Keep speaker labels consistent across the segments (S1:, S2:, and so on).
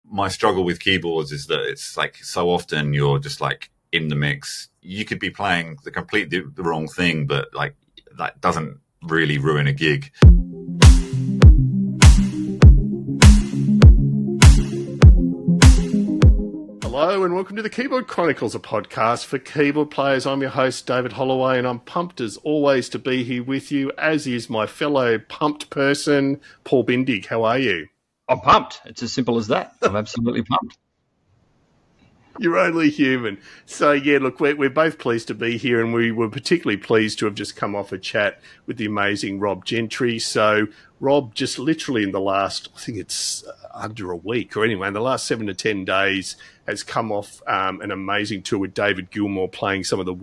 S1: my struggle with keyboards is that it's like so often you're just like in the mix. You could be playing the wrong thing, but like that doesn't really ruin a gig.
S2: Hello and welcome to the Keyboard Chronicles, a podcast for keyboard players. I'm your host, David Holloway, and I'm pumped as always to be here with you, as is my fellow pumped person, Paul Bindig. How are you?
S3: I'm pumped. It's as simple as that. I'm absolutely pumped.
S2: You're only human. So, yeah, look, we're both pleased to be here, and we were particularly pleased to have just come off a chat with the amazing Rob Gentry. So, Rob, just literally in the last, I think it's under a week, or anyway, in the last 7 to 10 days, has come off an amazing tour with David Gilmour, playing some of the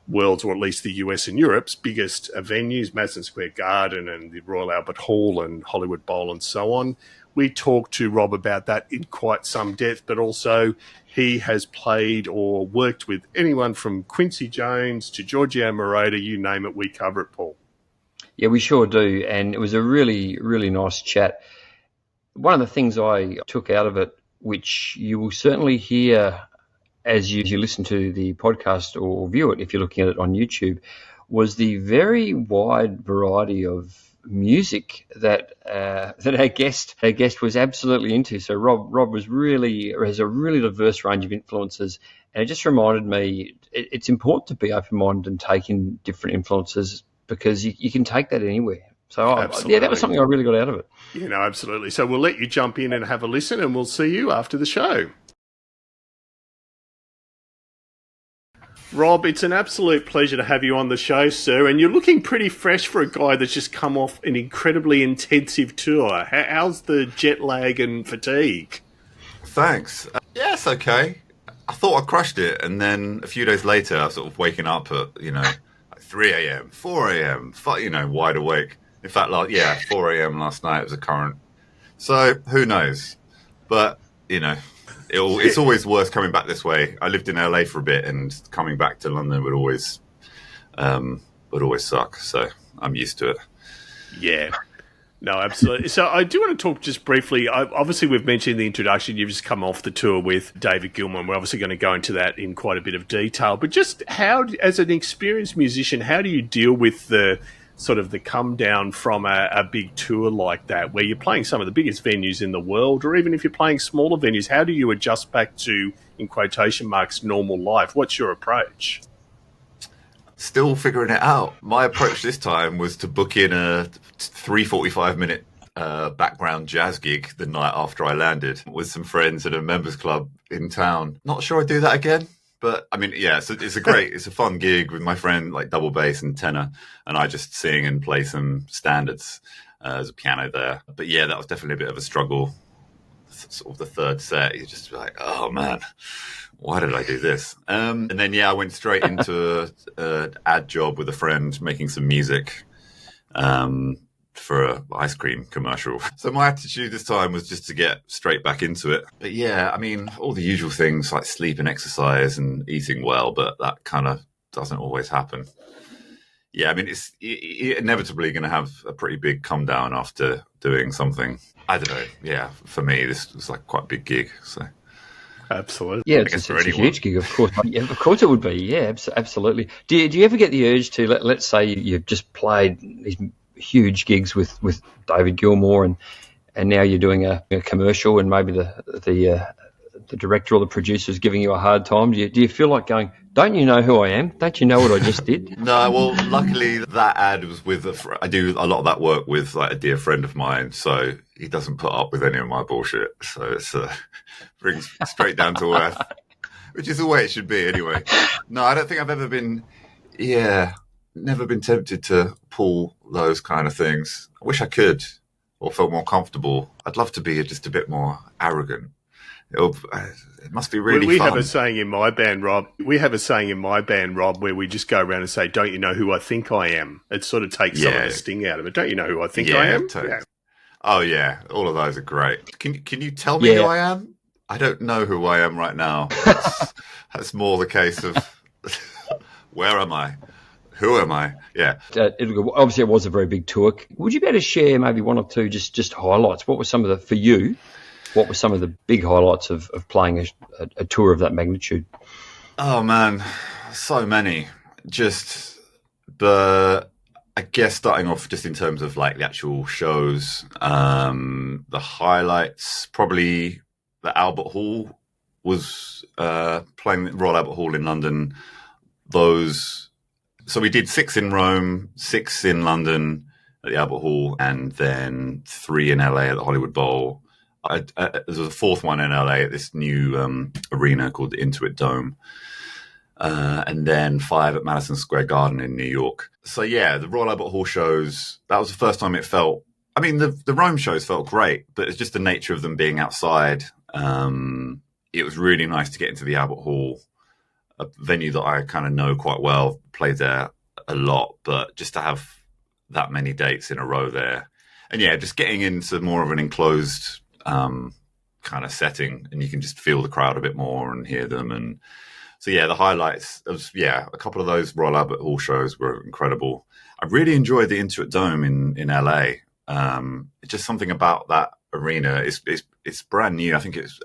S2: world's, or at least the US and Europe's, biggest venues, Madison Square Garden and the Royal Albert Hall and Hollywood Bowl and so on. We talked to Rob about that in quite some depth, but also he has played or worked with anyone from Quincy Jones to Giorgio Moroder, you name it, we cover it, Paul.
S3: Yeah, we sure do, and it was a really, really nice chat. One of the things I took out of it, which you will certainly hear as you listen to the podcast or view it if you're looking at it on YouTube, was the very wide variety of music that our guest was absolutely into. So Rob has a really diverse range of influences, and it just reminded me it's important to be open-minded and take in different influences because you can take that anywhere. So yeah, that was something I really got out of it.
S2: You know, absolutely. So we'll let you jump in and have a listen, and we'll see you after the show. Rob, it's an absolute pleasure to have you on the show, sir, and you're looking pretty fresh for a guy that's just come off an incredibly intensive tour. How's the jet lag and fatigue?
S1: Thanks. Yeah, it's okay. I thought I crushed it, and then a few days later, I was sort of waking up at, like 3 a.m., 4 a.m., wide awake. In fact, 4 a.m. last night was a current. So, who knows? But, it's always worse coming back this way. I lived in LA for a bit, and coming back to London would always suck. So I'm used to it.
S2: Yeah, no, absolutely. So I do want to talk just briefly. Obviously, we've mentioned in the introduction you've just come off the tour with David Gilmour, and we're obviously going to go into that in quite a bit of detail. But just how, as an experienced musician, how do you deal with the sort of the come down from a big tour like that, where you're playing some of the biggest venues in the world, or even if you're playing smaller venues, how do you adjust back to, in quotation marks, normal life? What's your approach?
S1: Still figuring it out. My approach this time was to book in a 3-45-minute background jazz gig the night after I landed with some friends at a members club in town. Not sure I'd do that again. But I mean, yeah, so it's a fun gig with my friend, like double bass and tenor, and I just sing and play some standards as a piano there. But yeah, that was definitely a bit of a struggle. Sort of the third set, you're just like, oh man, why did I do this? And then I went straight into an ad job with a friend making some music for an ice cream commercial. So my attitude this time was just to get straight back into it. But yeah, I mean, all the usual things like sleep and exercise and eating well, but that kind of doesn't always happen. Yeah, I mean, it's inevitably going to have a pretty big come down after doing something. I don't know. Yeah, for me, this was like quite a big gig. So.
S2: Absolutely.
S3: Yeah, it's a huge gig, of course. Yeah, of course it would be. Yeah, absolutely. Do you ever get the urge to, let's say you've just played these huge gigs with David Gilmour, and now you're doing a commercial, and maybe the director or the producer is giving you a hard time? Do you feel like going, don't you know who I am? Don't you know what I just did?
S1: No, well, luckily that ad was with I do a lot of that work with like a dear friend of mine, so he doesn't put up with any of my bullshit. So it's brings straight down to earth, which is the way it should be anyway. No, I don't think I've ever been, never been tempted to pull those kind of things. I wish I could, or felt more comfortable. I'd love to be just a bit more arrogant. It must be really fun.
S2: We have a saying in my band, Rob. Where we just go around and say, "Don't you know who I think I am?" It sort of takes some of the sting out of it. Don't you know who I think I am?
S1: Yeah. Oh yeah, all of those are great. Can you tell me who I am? I don't know who I am right now. That's more the case of where am I? Who am I? Yeah.
S3: Obviously, it was a very big tour. Would you be able to share maybe one or two just highlights? What were some of for you? What were some of the big highlights of playing a tour of that magnitude?
S1: Oh man, so many. But I guess starting off just in terms of like the actual shows, the highlights, probably the Albert Hall was playing the Royal Albert Hall in London. So we did 6 in Rome, 6 in London at the Albert Hall, and then 3 in LA at the Hollywood Bowl. There was a 4th one in LA at this new arena called the Intuit Dome. And then 5 at Madison Square Garden in New York. So yeah, the Royal Albert Hall shows, that was the first time it felt, I mean, the Rome shows felt great, but it's just the nature of them being outside. It was really nice to get into the Albert Hall, a venue that I kind of know quite well, played there a lot, but just to have that many dates in a row there. And yeah, just getting into more of an enclosed kind of setting, and you can just feel the crowd a bit more and hear them. And so yeah, the highlights of, a couple of those Royal Albert Hall shows were incredible. I really enjoyed the Intuit Dome in LA. It's just something about that arena. It's brand new. I think it's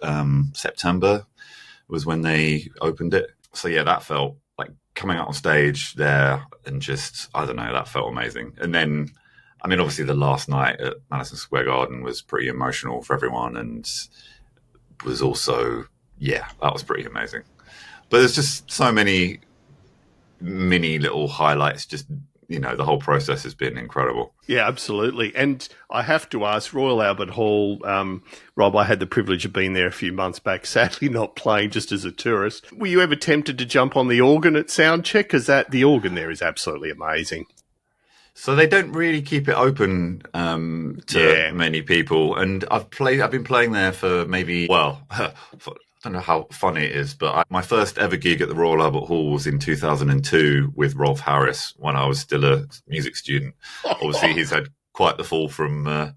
S1: September was when they opened it. So yeah, that felt like coming out on stage there, and just, I don't know, that felt amazing. And then, I mean, obviously the last night at Madison Square Garden was pretty emotional for everyone, and was also, that was pretty amazing. But there's just so many mini little highlights. Just, the whole process has been incredible.
S2: Yeah, absolutely. And I have to ask, Royal Albert Hall, Rob, I had the privilege of being there a few months back, sadly not playing, just as a tourist. Were you ever tempted to jump on the organ at soundcheck? Because the organ there is absolutely amazing.
S1: So they don't really keep it open to many people. And I've been playing there for maybe, I don't know how funny it is, but my first ever gig at the Royal Albert Hall was in 2002 with Rolf Harris when I was still a music student. Obviously, he's had quite the fall from,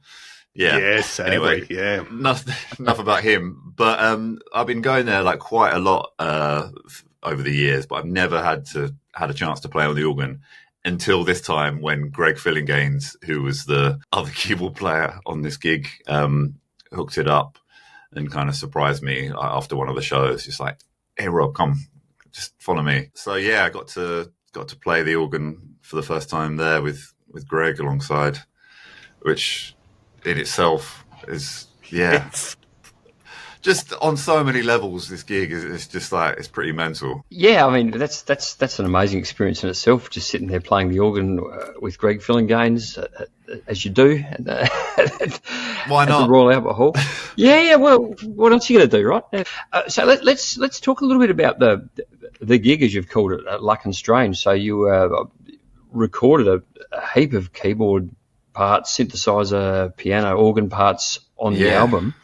S2: Yes,
S1: anyway, enough about him. But I've been going there like quite a lot over the years, but I've never had a chance to play on the organ until this time when Greg Phillinganes, who was the other keyboard player on this gig, hooked it up and kind of surprised me after one of the shows. Just like, hey Rob, come, just follow me. So yeah, I got to play the organ for the first time there with Greg alongside, which in itself is just on so many levels. This gig is just like, it's pretty mental.
S3: Yeah, I mean that's an amazing experience in itself. Just sitting there playing the organ with Greg Phillinganes, as you do.
S1: Why not?
S3: At the Royal Albert Hall. Yeah. Well, what else are you going to do, right? So let's talk a little bit about the gig, as you've called it, Luck and Strange. So you recorded a heap of keyboard parts, synthesizer, piano, organ parts on the album.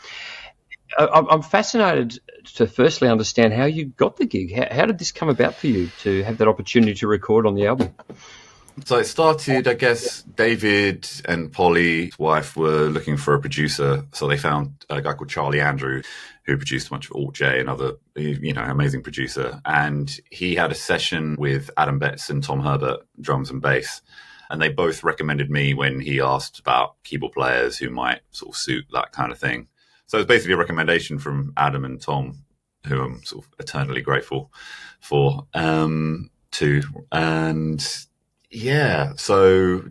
S3: I'm fascinated to firstly understand how you got the gig. How did this come about for you to have that opportunity to record on the album?
S1: So it started, I guess, David and Polly's wife were looking for a producer. So they found a guy called Charlie Andrew, who produced a bunch of Alt J and other, amazing producer. And he had a session with Adam Betts and Tom Herbert, drums and bass. And they both recommended me when he asked about keyboard players who might sort of suit that kind of thing. So it's basically a recommendation from Adam and Tom, who I'm sort of eternally grateful for, too. And yeah, so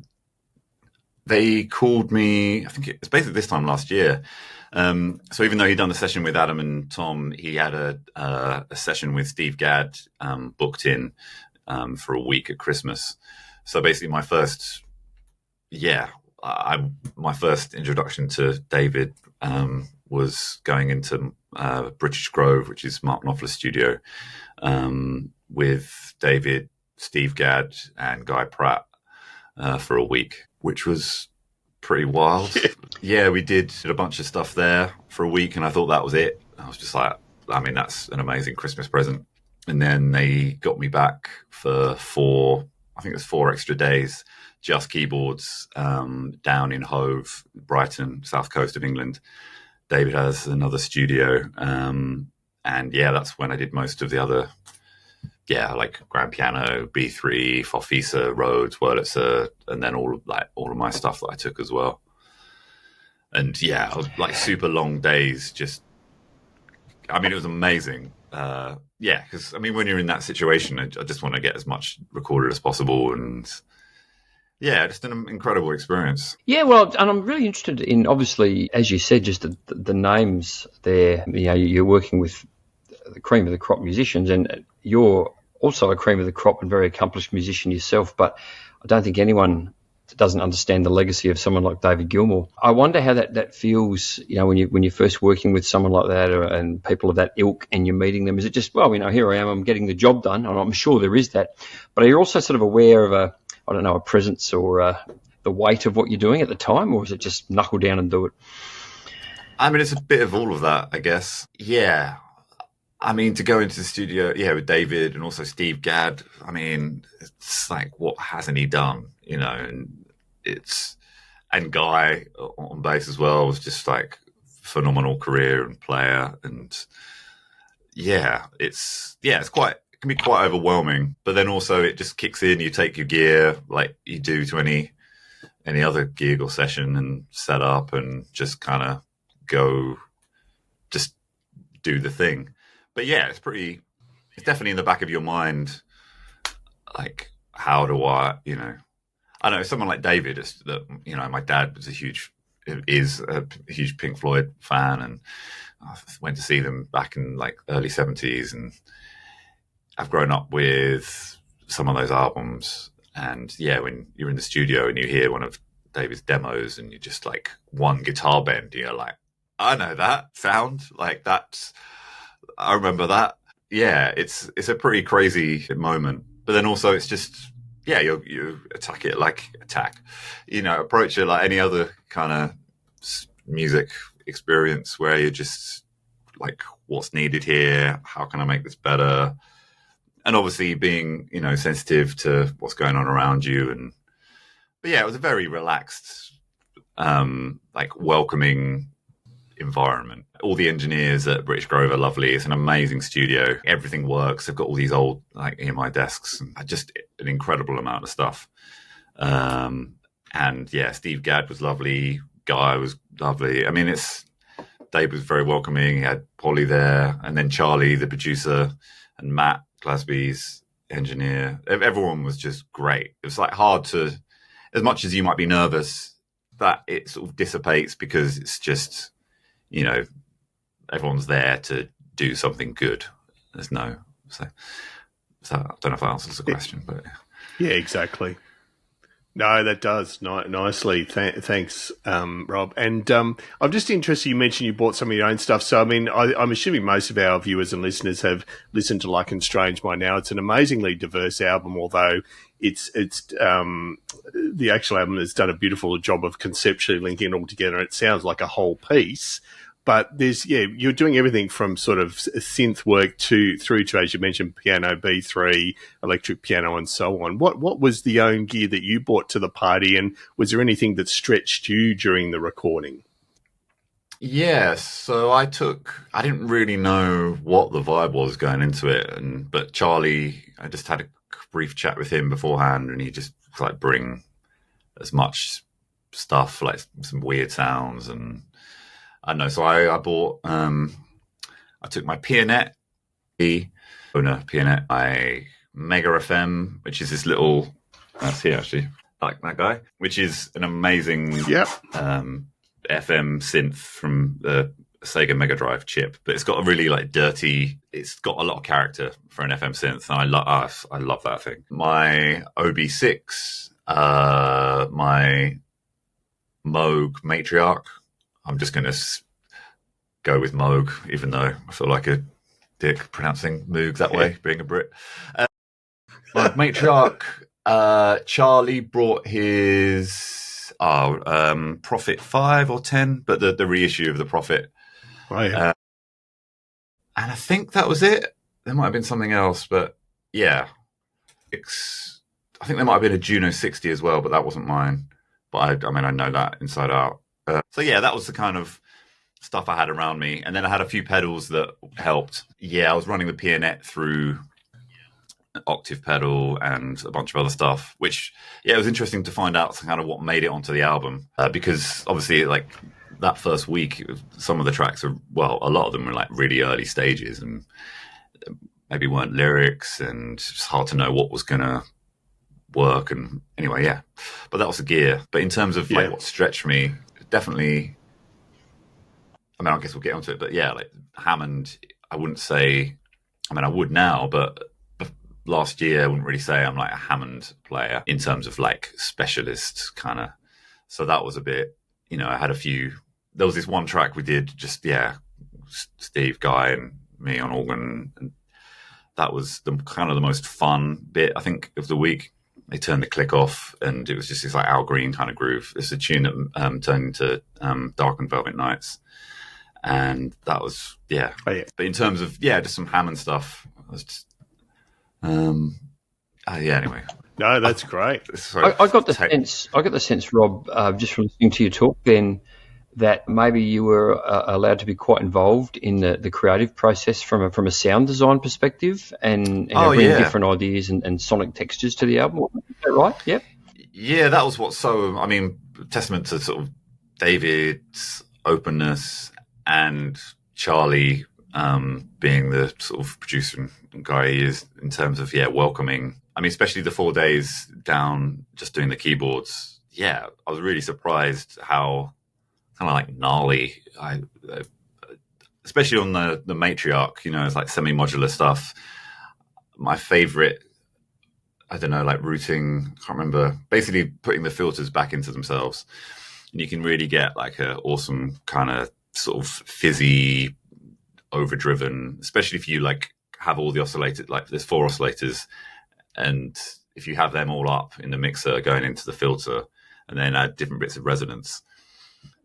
S1: they called me, I think it's basically this time last year. So even though he'd done the session with Adam and Tom, he had a session with Steve Gadd booked in for a week at Christmas. So basically my first introduction to David was going into British Grove, which is Mark Knopfler's studio, with David, Steve Gadd, and Guy Pratt for a week, which was pretty wild. Yeah, we did a bunch of stuff there for a week, and I thought that was it. I was just like, I mean, that's an amazing Christmas present. And then they got me back for 4 extra days, just keyboards, down in Hove, Brighton, south coast of England. David has another studio. And that's when I did most of the other, like grand piano, B3, Farfisa, Rhodes, Wurlitzer, and then all of my stuff that I took as well. And yeah, like super long days. Just, I mean, it was amazing. Yeah, because I mean, when you're in that situation, I just want to get as much recorded as possible, and yeah, just an incredible experience.
S3: Yeah, well, and I'm really interested in, obviously, as you said, just the names there. You know, you're working with the cream of the crop musicians, and you're also a cream of the crop and very accomplished musician yourself. But I don't think anyone doesn't understand the legacy of someone like David Gilmour. I wonder how that feels, you know, when you're first working with someone like that, and people of that ilk, and you're meeting them. Is it just, well, you know, here I am, I'm getting the job done, and I'm sure there is that, but are you also sort of aware of a presence or the weight of what you're doing at the time, or is it just knuckle down and do it?
S1: I mean, it's a bit of all of that, I guess. Yeah. I mean, to go into the studio, yeah, with David and also Steve Gadd, I mean, it's like, what hasn't he done? You know, and Guy on bass as well was just like phenomenal career and player. And yeah, it can be quite overwhelming, but then also it just kicks in. You take your gear like you do to any other gig or session and set up and just kind of go, just do the thing. But yeah, it's definitely in the back of your mind. Like, how do I, you know, I know someone like David you know, my dad is a huge Pink Floyd fan, and I went to see them back in like early 70s, and I've grown up with some of those albums. And yeah, when you're in the studio and you hear one of David's demos and you're just like one guitar bend, you're like, I know that sound, like I remember that. Yeah, it's a pretty crazy moment. But then also it's just, yeah, you approach it like any other kind of music experience where you're just like, what's needed here? How can I make this better? And obviously being, you know, sensitive to what's going on around you. But yeah, it was a very relaxed, like welcoming environment. All the engineers at British Grove are lovely. It's an amazing studio. Everything works. They've got all these old like EMI desks, and just an incredible amount of stuff. And yeah, Steve Gadd was lovely. Guy was lovely. I mean, Dave was very welcoming. He had Polly there, and then Charlie, the producer, and Matt Glasby's engineer. Everyone was just great. It was like hard to, as much as you might be nervous, that it sort of dissipates because it's just, you know, everyone's there to do something good. There's no, so I don't know if that answers the question, but
S2: yeah, exactly. No, that does nicely. Thanks, Rob. And I'm just interested, you mentioned you bought some of your own stuff. So, I mean, I'm assuming most of our viewers and listeners have listened to Like and Strange by now. It's an amazingly diverse album, although it's the actual album has done a beautiful job of conceptually linking it all together. It sounds like a whole piece. But you're doing everything from sort of synth work through to, as you mentioned, piano, B3, electric piano, and so on. What was the own gear that you brought to the party, and was there anything that stretched you during the recording?
S1: Yeah, so I didn't really know what the vibe was going into it, but Charlie, I just had a brief chat with him beforehand, and he just like bring as much stuff, like some weird sounds, and I don't know. So I bought, I took my Pianet, my Mega FM, which is this little, that's here actually, I like that guy, which is an amazing FM synth from the Sega Mega Drive chip, but it's got a really like dirty, it's got a lot of character for an FM synth, and I love that thing. My OB6, my Moog Matriarch. I'm just going to go with Moog, even though I feel like a dick pronouncing Moog that way, being a Brit. My Matriarch, Charlie brought his Prophet 5 or 10, but the reissue of the Prophet.
S2: Right.
S1: And I think that was it. There might have been something else, but yeah. I think there might have been a Juno 60 as well, but that wasn't mine. But I mean, I know that inside out. So yeah, that was the kind of stuff I had around me. And then I had a few pedals that helped. Yeah, I was running the Pianet through an octave pedal and a bunch of other stuff, which, yeah, it was interesting to find out kind of what made it onto the album. Because obviously, like, that first week, some of the tracks are, well, a lot of them were like really early stages and maybe weren't lyrics, and it's hard to know what was going to work. And anyway, yeah, but that was the gear. But in terms of like what stretched me, definitely, I mean, I guess we'll get onto it, but yeah, like Hammond, I wouldn't say, I mean, I would now, but last year I wouldn't really say I'm like a Hammond player in terms of like specialist kind of. So that was a bit, you know, I had a few, there was this one track we did just, Steve, Guy and me on organ, and that was the kind of the most fun bit, I think, of the week. They turned the click off and it was just this like Al Green kind of groove. It's a tune that turned into Dark and Velvet Nights. And that was, But in terms of, just some Hammond stuff, I was just, anyway.
S2: No, that's great.
S3: I got the sense, Rob, just from listening to your talk then, that maybe you were allowed to be quite involved in the creative process from a sound design perspective and bring different ideas and sonic textures to the album. Is that right? Yep.
S1: Yeah, that was what's so, I mean, testament to sort of David's openness and Charlie being the sort of producer and guy he is in terms of, welcoming. I mean, especially the 4 days down just doing the keyboards. Yeah, I was really surprised how kind of like gnarly, especially on the matriarch, you know, it's like semi-modular stuff. My favorite, I don't know, like routing, I can't remember, basically putting the filters back into themselves. And you can really get like an awesome kind of sort of fizzy, overdriven, especially if you like have all the oscillators, like there's 4 oscillators, and if you have them all up in the mixer going into the filter and then add different bits of resonance,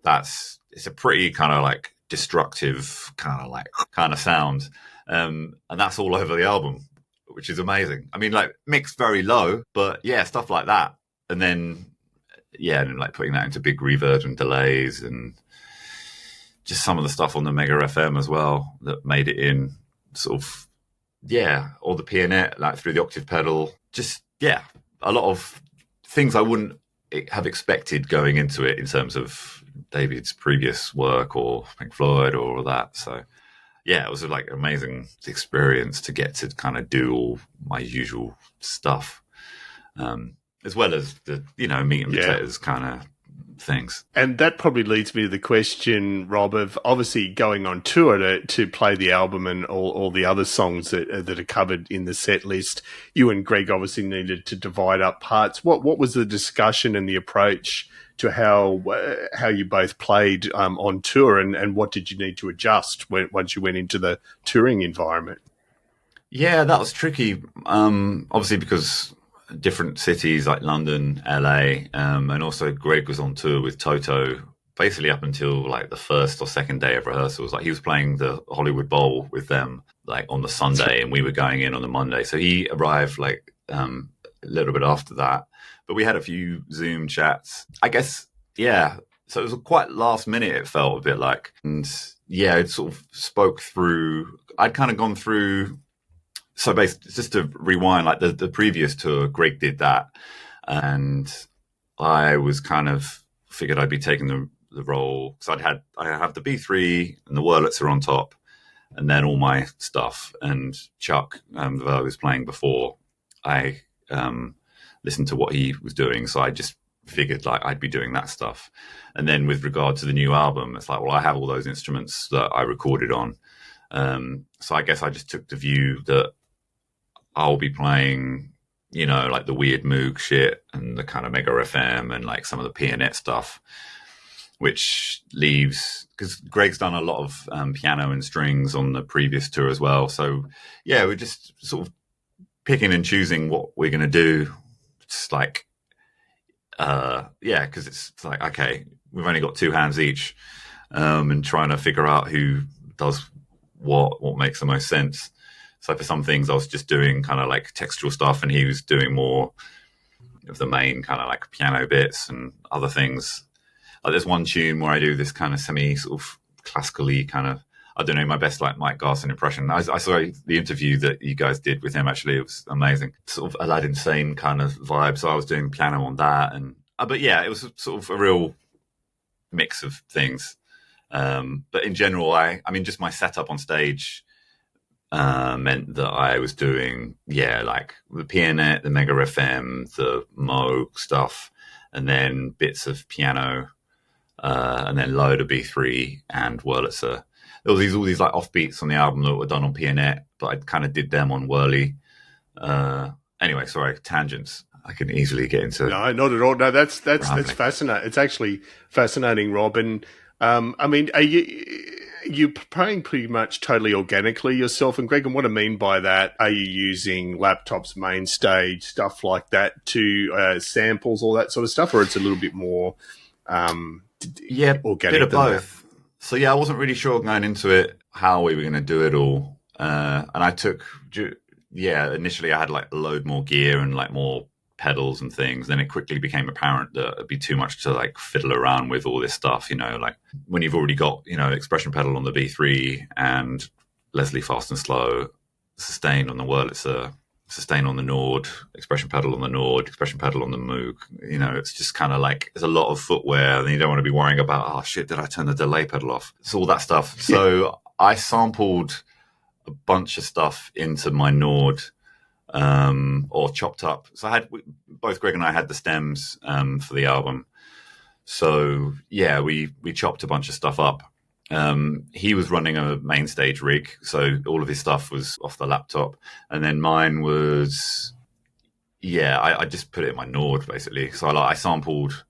S1: it's a pretty kind of like destructive kind of sound. And that's all over the album, which is amazing. I mean, like mixed very low, but stuff like that. And then, and like putting that into big reverb and delays and just some of the stuff on the Mega FM as well that made it in sort of, or the pianette, like through the octave pedal. Just, a lot of things I wouldn't have expected going into it in terms of David's previous work or Pink Floyd or all that. So, it was like an amazing experience to get to kind of do all my usual stuff, as well as the, meat and potatoes kind of things.
S2: And that probably leads me to the question, Rob, of obviously going on tour to play the album and all the other songs that are covered in the set list. You and Greg obviously needed to divide up parts. What was the discussion and the approach to how you both played on tour, and what did you need to adjust once you went into the touring environment?
S1: Yeah, that was tricky. Obviously because different cities like London, LA, and also Greg was on tour with Toto basically up until like the first or second day of rehearsals. Like he was playing the Hollywood Bowl with them like on the Sunday and we were going in on the Monday. So he arrived like a little bit after that, but we had a few Zoom chats, I guess. So it was quite last minute, it felt a bit like, and it sort of spoke through, I'd kind of gone through. So basically, just to rewind, like the previous tour, Greg did that. And I was kind of figured I'd be taking the role. So I have the B3 and the Wurlitzer are on top and then all my stuff. And Chuck, that I was playing before, I listened to what he was doing. So I just figured like I'd be doing that stuff. And then with regard to the new album, it's like, well, I have all those instruments that I recorded on. So I guess I just took the view that I'll be playing, like the weird Moog shit and the kind of Mega FM and like some of the pianette stuff, which leaves, because Greg's done a lot of piano and strings on the previous tour as well. So we're just sort of picking and choosing what we're going to do. It's like, because it's like, okay, we've only got 2 hands each, and trying to figure out who does what makes the most sense. So for some things I was just doing kind of like textual stuff and he was doing more of the main kind of like piano bits and other things. Like there's one tune where I do this kind of semi sort of classically kind of, I don't know, my best like Mike Garson impression. I saw the interview that you guys did with him, actually. It was amazing. Sort of Aladdin Sane kind of vibe. So I was doing piano on that. And but it was sort of a real mix of things. But in general, I mean, just my setup on stage meant that I was doing, like the Pianet, the Mega FM, the Moog stuff, and then bits of piano, and then load of B3 and Wurlitzer. There was all these like offbeats on the album that were done on Pianet, but I kind of did them on Whirly. Anyway, sorry, tangents. I can easily get into.
S2: No, not at all. No, that's fascinating. It's actually fascinating, Rob. And I mean, are you playing pretty much totally organically yourself? And Greg, and what I mean by that, are you using laptops, main stage, stuff like that to samples, all that sort of stuff, or it's a little bit more organic?
S1: Bit of both. That? So I wasn't really sure going into it how we were going to do it all, and I took initially I had like a load more gear and like more pedals and things. Then it quickly became apparent that it'd be too much to like fiddle around with all this stuff, like when you've already got, expression pedal on the B3 and Leslie fast and slow, sustain on the Wurlitzer, sustain on the Nord, expression pedal on the Nord, expression pedal on the Moog. It's just kind of like there's a lot of footwear and you don't want to be worrying about, oh shit, did I turn the delay pedal off? It's all that stuff. So I sampled a bunch of stuff into my Nord, or chopped up. So both Greg and I had the stems for the album. So we chopped a bunch of stuff up. He was running a main stage rig, so all of his stuff was off the laptop, and then mine was I just put it in my Nord basically. So I sampled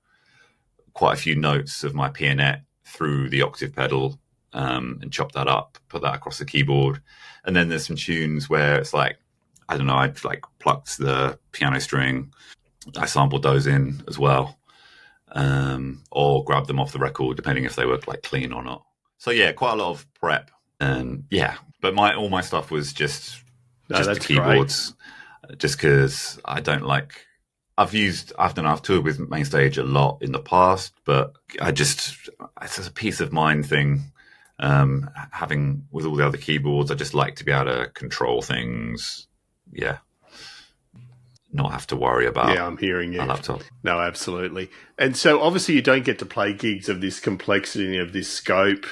S1: quite a few notes of my Pianet through the octave pedal, and chopped that up, put that across the keyboard, and then there's some tunes where it's like, I don't know, I'd like plucked the piano string, I sampled those in as well, or grabbed them off the record, depending if they were like clean or not. So quite a lot of prep, and but all my stuff was just the keyboards, great. Just because I don't like. I've toured with Mainstage a lot in the past, but it's a peace of mind thing. Having with all the other keyboards, I just like to be able to control things. Not have to worry about.
S2: I'm hearing you.
S1: A laptop.
S2: No, absolutely. And so obviously you don't get to play gigs of this complexity, of this scope,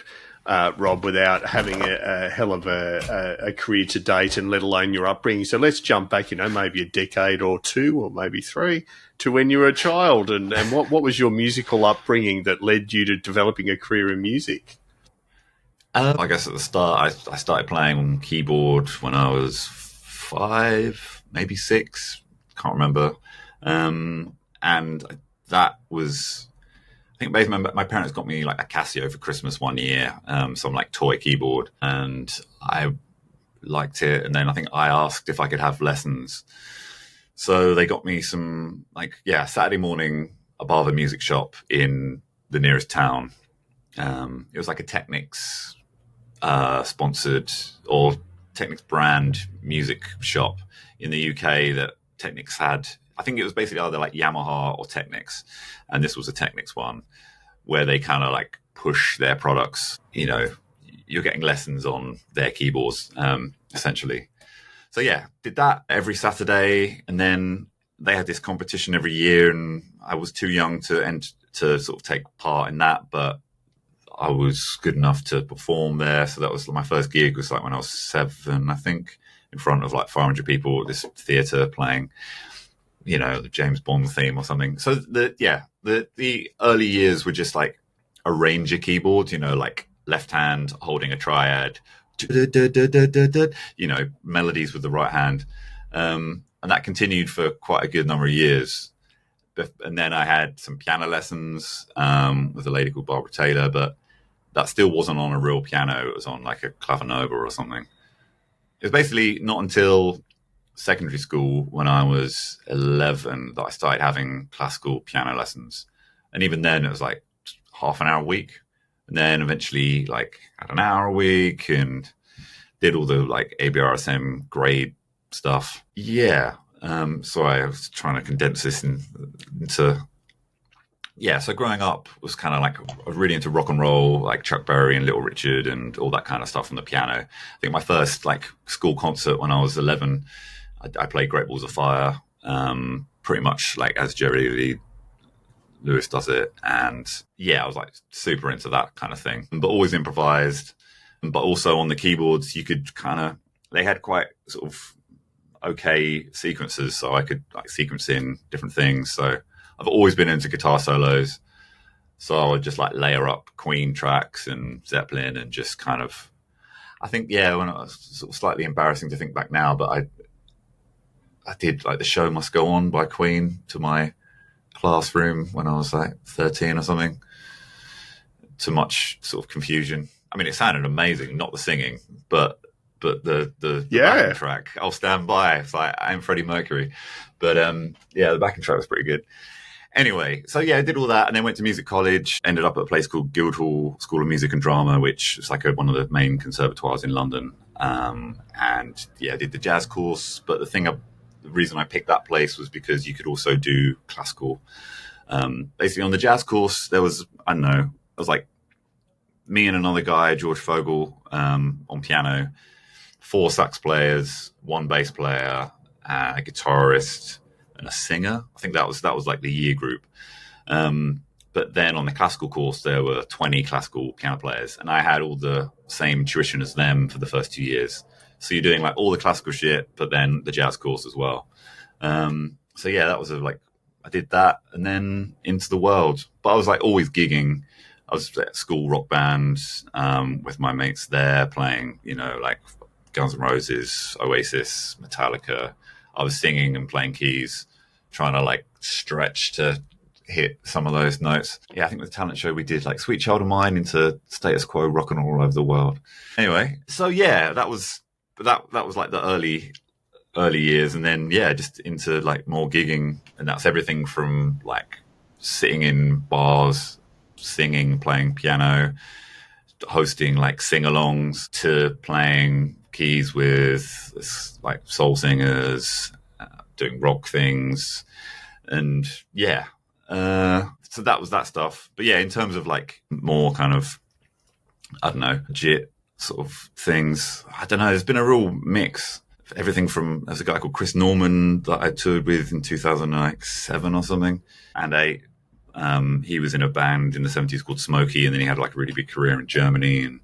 S2: Rob, without having a hell of a career to date, and let alone your upbringing. So let's jump back, maybe a decade or two, or maybe three, to when you were a child. And what was your musical upbringing that led you to developing a career in music?
S1: I guess at the start, I started playing on keyboard when I was 5, maybe 6, can't remember. And that was, I think basically my parents got me like a Casio for Christmas one year, some like toy keyboard, and I liked it. And then I think I asked if I could have lessons. So they got me some Saturday morning above a music shop in the nearest town. It was like a Technics sponsored or Technics brand music shop in the UK that Technics had. I think it was basically either like Yamaha or Technics, and this was a Technics one where they kind of like push their products. You're getting lessons on their keyboards, essentially. So did that every Saturday, and then they had this competition every year, and I was too young to sort of take part in that, but I was good enough to perform there. So that was my first gig, was like when I was 7, I think, in front of like 500 people at this theatre playing, the James Bond theme or something. So the early years were just like a Ranger keyboard, like left hand holding a triad, melodies with the right hand. And that continued for quite a good number of years. And then I had some piano lessons with a lady called Barbara Taylor, but that still wasn't on a real piano. It was on like a clavinova or something. It was basically not until secondary school, when I was 11, that I started having classical piano lessons. And even then it was like half an hour a week. And then eventually like had an hour a week and did all the like ABRSM grade stuff. Sorry, I was trying to condense this into... so growing up was kind of like, I was really into rock and roll, like Chuck Berry and Little Richard and all that kind of stuff on the piano. I think my first like school concert when I was 11, I played Great Balls of Fire, pretty much like as Jerry Lee Lewis does it. And yeah, I was like super into that kind of thing, but always improvised. But also on the keyboards, you could they had quite sort of okay sequences, so I could like sequence in different things. So I've always been into guitar solos. So I would just like layer up Queen tracks and Zeppelin and just kind of, I think, yeah, when I was sort of slightly embarrassing to think back now, but I did like The Show Must Go On by Queen to my classroom when I was like 13 or something, to much sort of confusion. I mean, it sounded amazing, not the singing, but the backing track, I'll Stand By. It's like, I'm Freddie Mercury. But yeah, the backing track was pretty good. Anyway, so yeah, I did all that and then went to music college, ended up at a place called Guildhall School of Music and Drama, which is like one of the main conservatoires in London. And yeah, I did the jazz course. But the reason I picked that place was because you could also do classical. Basically on the jazz course, there was, I don't know, it was like me and another guy, George Fogel, on piano, 4 sax players, 1 bass player, a guitarist, and a singer. I think that was like the year group. But then on the classical course, there were 20 classical piano players, and I had all the same tuition as them for the first 2 years. So you're doing like all the classical shit, but then the jazz course as well. So yeah, that was I did that and then into the world. But I was like always gigging. I was at school rock band with my mates there playing, like Guns N' Roses, Oasis, Metallica. I was singing and playing keys, trying to like stretch to hit some of those notes. Yeah, I think the talent show we did like Sweet Child of Mine into Status Quo rock and roll all over the world. Anyway, so yeah, that was like the early years, and then yeah, just into like more gigging, and that's everything from like sitting in bars, singing, playing piano, hosting like sing-alongs, to playing keys with like soul singers, doing rock things, and yeah, so that was that stuff. But yeah, in terms of like more kind of, I don't know, legit sort of things, I don't know, there's been a real mix. Everything from, there's a guy called Chris Norman that I toured with in 2007 or something, and he was in a band in the 70s called Smokey, and then he had like a really big career in Germany and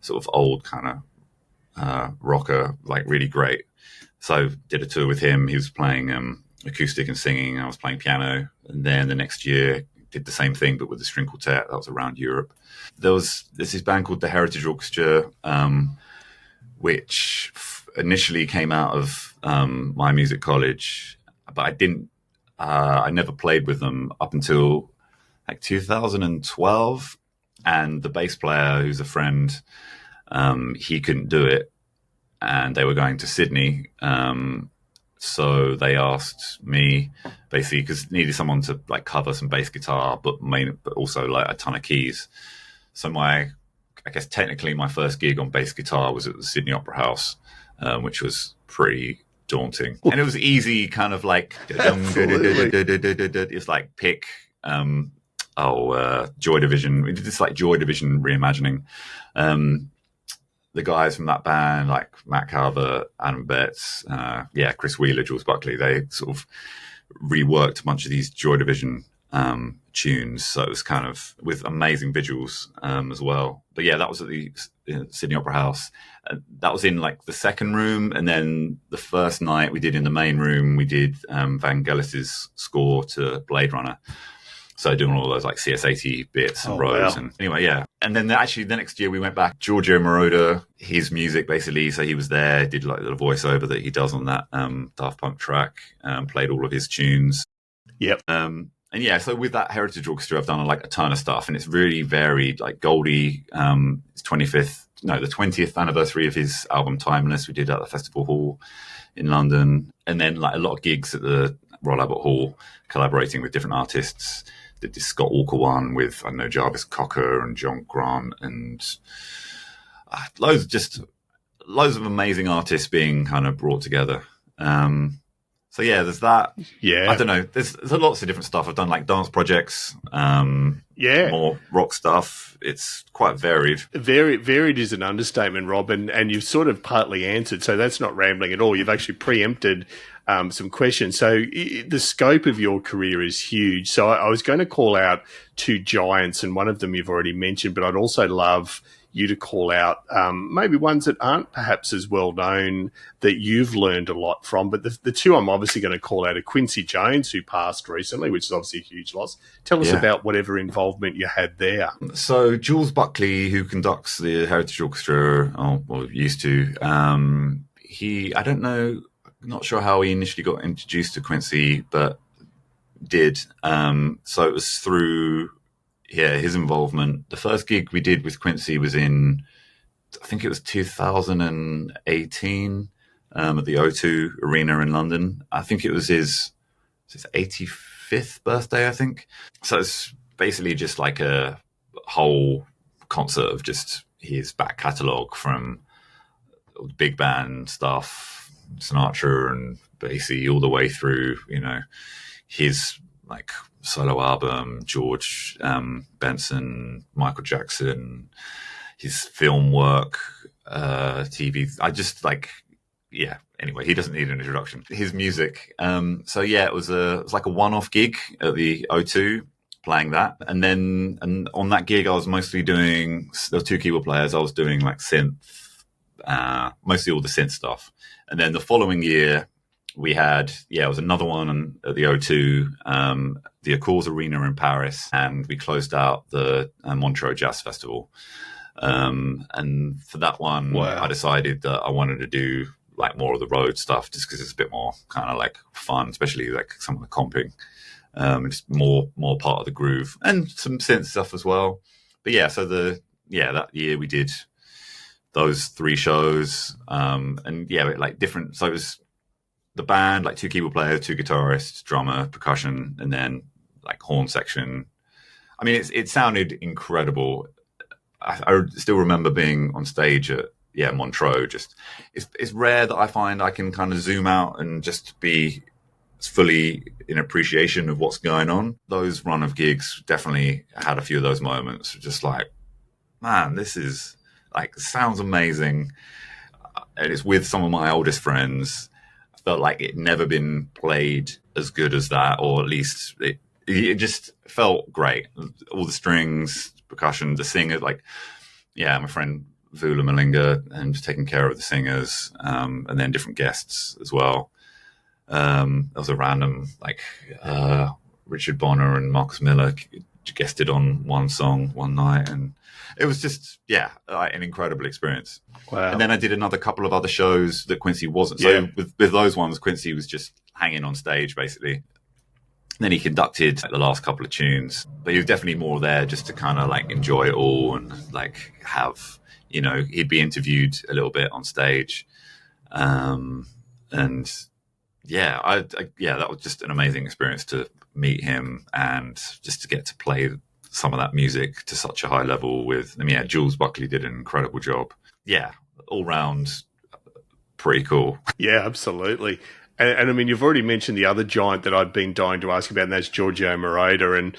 S1: sort of old kind of rocker, like really great. So did a tour with him. He was playing acoustic and singing. I was playing piano. And then the next year did the same thing, but with the string quartet. That was around Europe. There's this band called the Heritage Orchestra, which initially came out of my music college, but I never played with them up until like 2012. And the bass player, who's a friend, he couldn't do it, and they were going to Sydney. So they asked me, basically, because needed someone to like cover some bass guitar, but also like a ton of keys. So I guess technically my first gig on bass guitar was at the Sydney Opera House, which was pretty daunting. And it was easy, kind of like, it's like pick, Joy Division. We did this like Joy Division reimagining. The guys from that band, like Matt Calvert, Adam Betts, Chris Wheeler, Jules Buckley, they sort of reworked a bunch of these Joy Division tunes. So it was kind of with amazing visuals as well. But yeah, that was at the Sydney Opera House. That was in like the second room. And then the first night we did in the main room, we did Vangelis's score to Blade Runner. So doing all those like CS80 bits and rows. Wow. And anyway, yeah. And then actually the next year we went back, Giorgio Moroder, his music basically. So he was there, did like the voiceover that he does on that Daft Punk track, played all of his tunes.
S2: Yep.
S1: And yeah, so with that Heritage Orchestra, I've done like a ton of stuff, and it's really varied. Like Goldie, it's the 20th anniversary of his album Timeless. We did at the Festival Hall in London. And then like a lot of gigs at the Royal Albert Hall, collaborating with different artists. Did this Scott Walker one with, I don't know, Jarvis Cocker and John Grant, and loads of amazing artists being kind of brought together. So So yeah, there's that.
S2: Yeah.
S1: I don't know. There's lots of different stuff. I've done like dance projects, more rock stuff. It's quite varied.
S2: Varied is an understatement, Rob, and you've sort of partly answered. So that's not rambling at all. You've actually preempted some questions. So the scope of your career is huge. So I was going to call out two giants, and one of them you've already mentioned, but I'd also love you to call out maybe ones that aren't perhaps as well known that you've learned a lot from. But the two I'm obviously going to call out are Quincy Jones, who passed recently, which is obviously a huge loss. Tell us about whatever involvement you had there.
S1: So Jules Buckley, who conducts the Heritage Orchestra, used to, I don't know, not sure how he initially got introduced to Quincy, but did. So it was through his involvement. The first gig we did with Quincy was in, I think it was 2018 at the O2 Arena in London. I think it was his 85th birthday, I think. So it's basically just like a whole concert of just his back catalogue from big band stuff, Sinatra and Basie, all the way through, his like solo album, George Benson, Michael Jackson, his film work, TV. I just anyway, he doesn't need an introduction. His music. It was like a one-off gig at the O2 playing that. And on that gig, I was mostly doing, there were two keyboard players. I was doing like synth, mostly all the synth stuff. And then the following year, we had, it was another one at the O2, the Accords Arena in Paris, and we closed out the Montreux Jazz Festival. And for that one, I decided that I wanted to do like more of the road stuff, just because it's a bit more kind of like fun, especially like some of the comping, just more part of the groove, and some synth stuff as well. But that year we did those three shows, like different. So it was the band, like two keyboard players, two guitarists, drummer, percussion, and then like horn section. I mean, it sounded incredible. I still remember being on stage at Montreux. Just it's rare that I find I can kind of zoom out and just be fully in appreciation of what's going on. Those run of gigs definitely had a few of those moments. Just like, man, this is like sounds amazing, and it's with some of my oldest friends. I felt like it never been played as good as that, or at least it just felt great. All the strings, percussion, the singer, my friend Vula Malinga, and just taking care of the singers, and then different guests as well. There was a random Richard Bonner and Marcus Miller guested on one song one night, and it was just an incredible experience.
S2: Wow.
S1: And then I did another couple of other shows that Quincy wasn't. So with those ones, Quincy was just hanging on stage basically. And then he conducted the last couple of tunes, but he was definitely more there just to kind of like enjoy it all and like have, he'd be interviewed a little bit on stage. That was just an amazing experience to meet him and just to get to play some of that music to such a high level with. Jules Buckley did an incredible job. Yeah, all round, pretty cool.
S2: Yeah, absolutely. And I mean, you've already mentioned the other giant that I've been dying to ask about, and that's Giorgio Moroder. And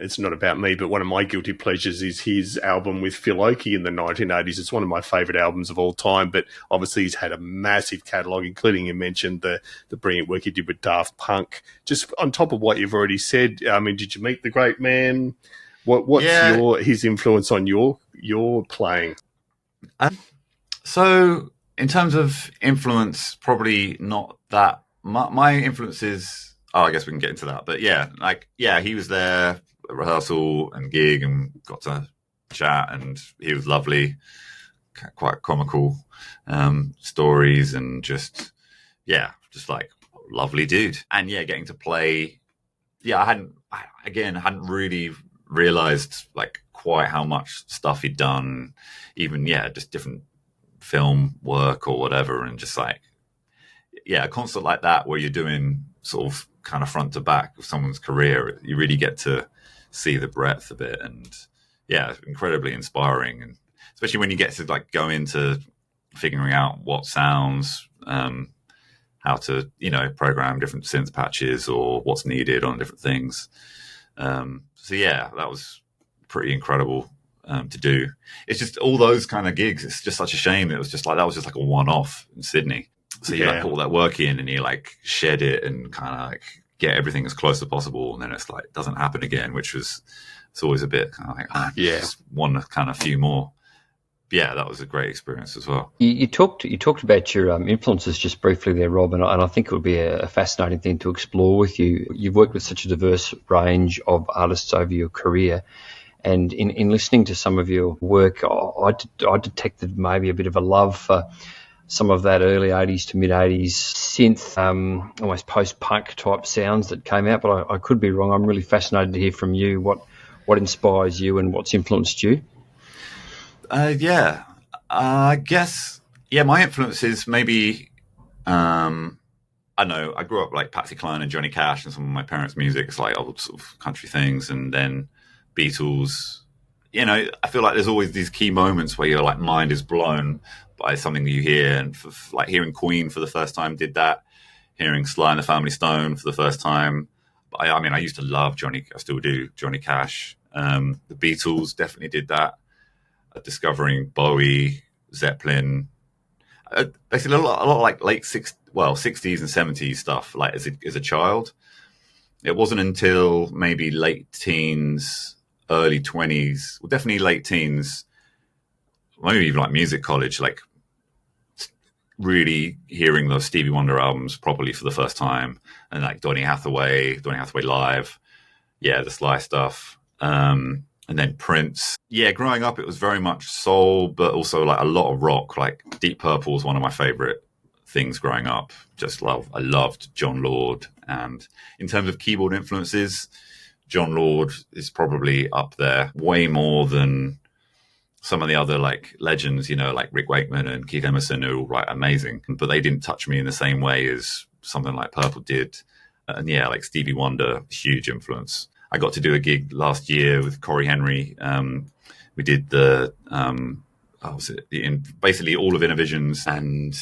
S2: it's not about me, but one of my guilty pleasures is his album with Phil Oakey in the 1980s. It's one of my favorite albums of all time, but obviously he's had a massive catalogue, including, you mentioned the brilliant work he did with Daft Punk. Just on top of what you've already said, I mean, did you meet the great man? What's his influence on your playing?
S1: In terms of influence, probably not that. My influence is, I guess we can get into that. But he was there at rehearsal and gig and got to chat, and he was lovely, quite comical stories, and just like lovely dude. And getting to play, I hadn't really realized like quite how much stuff he'd done, even just different film work or whatever, and just like a concert like that where you're doing sort of kind of front to back of someone's career, you really get to see the breadth of it, and incredibly inspiring. And especially when you get to like go into figuring out what sounds how to, program different synth patches or what's needed on different things. So yeah, that was pretty incredible to do. It's just all those kind of gigs. It's just such a shame. It was just like, that was just like a one-off in Sydney. So you like put all that work in and you like shed it and kind of like get everything as close as possible. And then it's like, it doesn't happen again, it's always a bit kind of like, just one kind of few more. Yeah, that was a great experience as well.
S3: You talked about your influences just briefly there, Rob, and I think it would be a fascinating thing to explore with you. You've worked with such a diverse range of artists over your career, and in listening to some of your work, I detected maybe a bit of a love for some of that early 80s to mid-80s synth, almost post-punk type sounds that came out, but I could be wrong. I'm really fascinated to hear from you what inspires you and what's influenced you.
S1: I guess, my influences maybe, I know, I grew up like Patsy Cline and Johnny Cash and some of my parents' music. It's like old sort of country things, and then Beatles. I feel like there's always these key moments where your like mind is blown by something that you hear, and like hearing Queen for the first time did that, hearing Sly and the Family Stone for the first time. But I used to love I still do, Johnny Cash. The Beatles definitely did that. Discovering Bowie, Zeppelin, basically a lot of like late 60s and 70s stuff. Like as a child, it wasn't until maybe late teens, early 20s, well, definitely late teens, maybe even like music college, like really hearing those Stevie Wonder albums properly for the first time, and like Donny Hathaway Live, the Sly stuff. And then Prince. Yeah, growing up, it was very much soul, but also like a lot of rock. Like Deep Purple was one of my favorite things growing up. I loved John Lord. And in terms of keyboard influences, John Lord is probably up there way more than some of the other like legends, like Rick Wakeman and Keith Emerson, who are all like amazing, but they didn't touch me in the same way as something like Purple did. And like Stevie Wonder, huge influence. I got to do a gig last year with Corey Henry. We did basically all of Innovisions and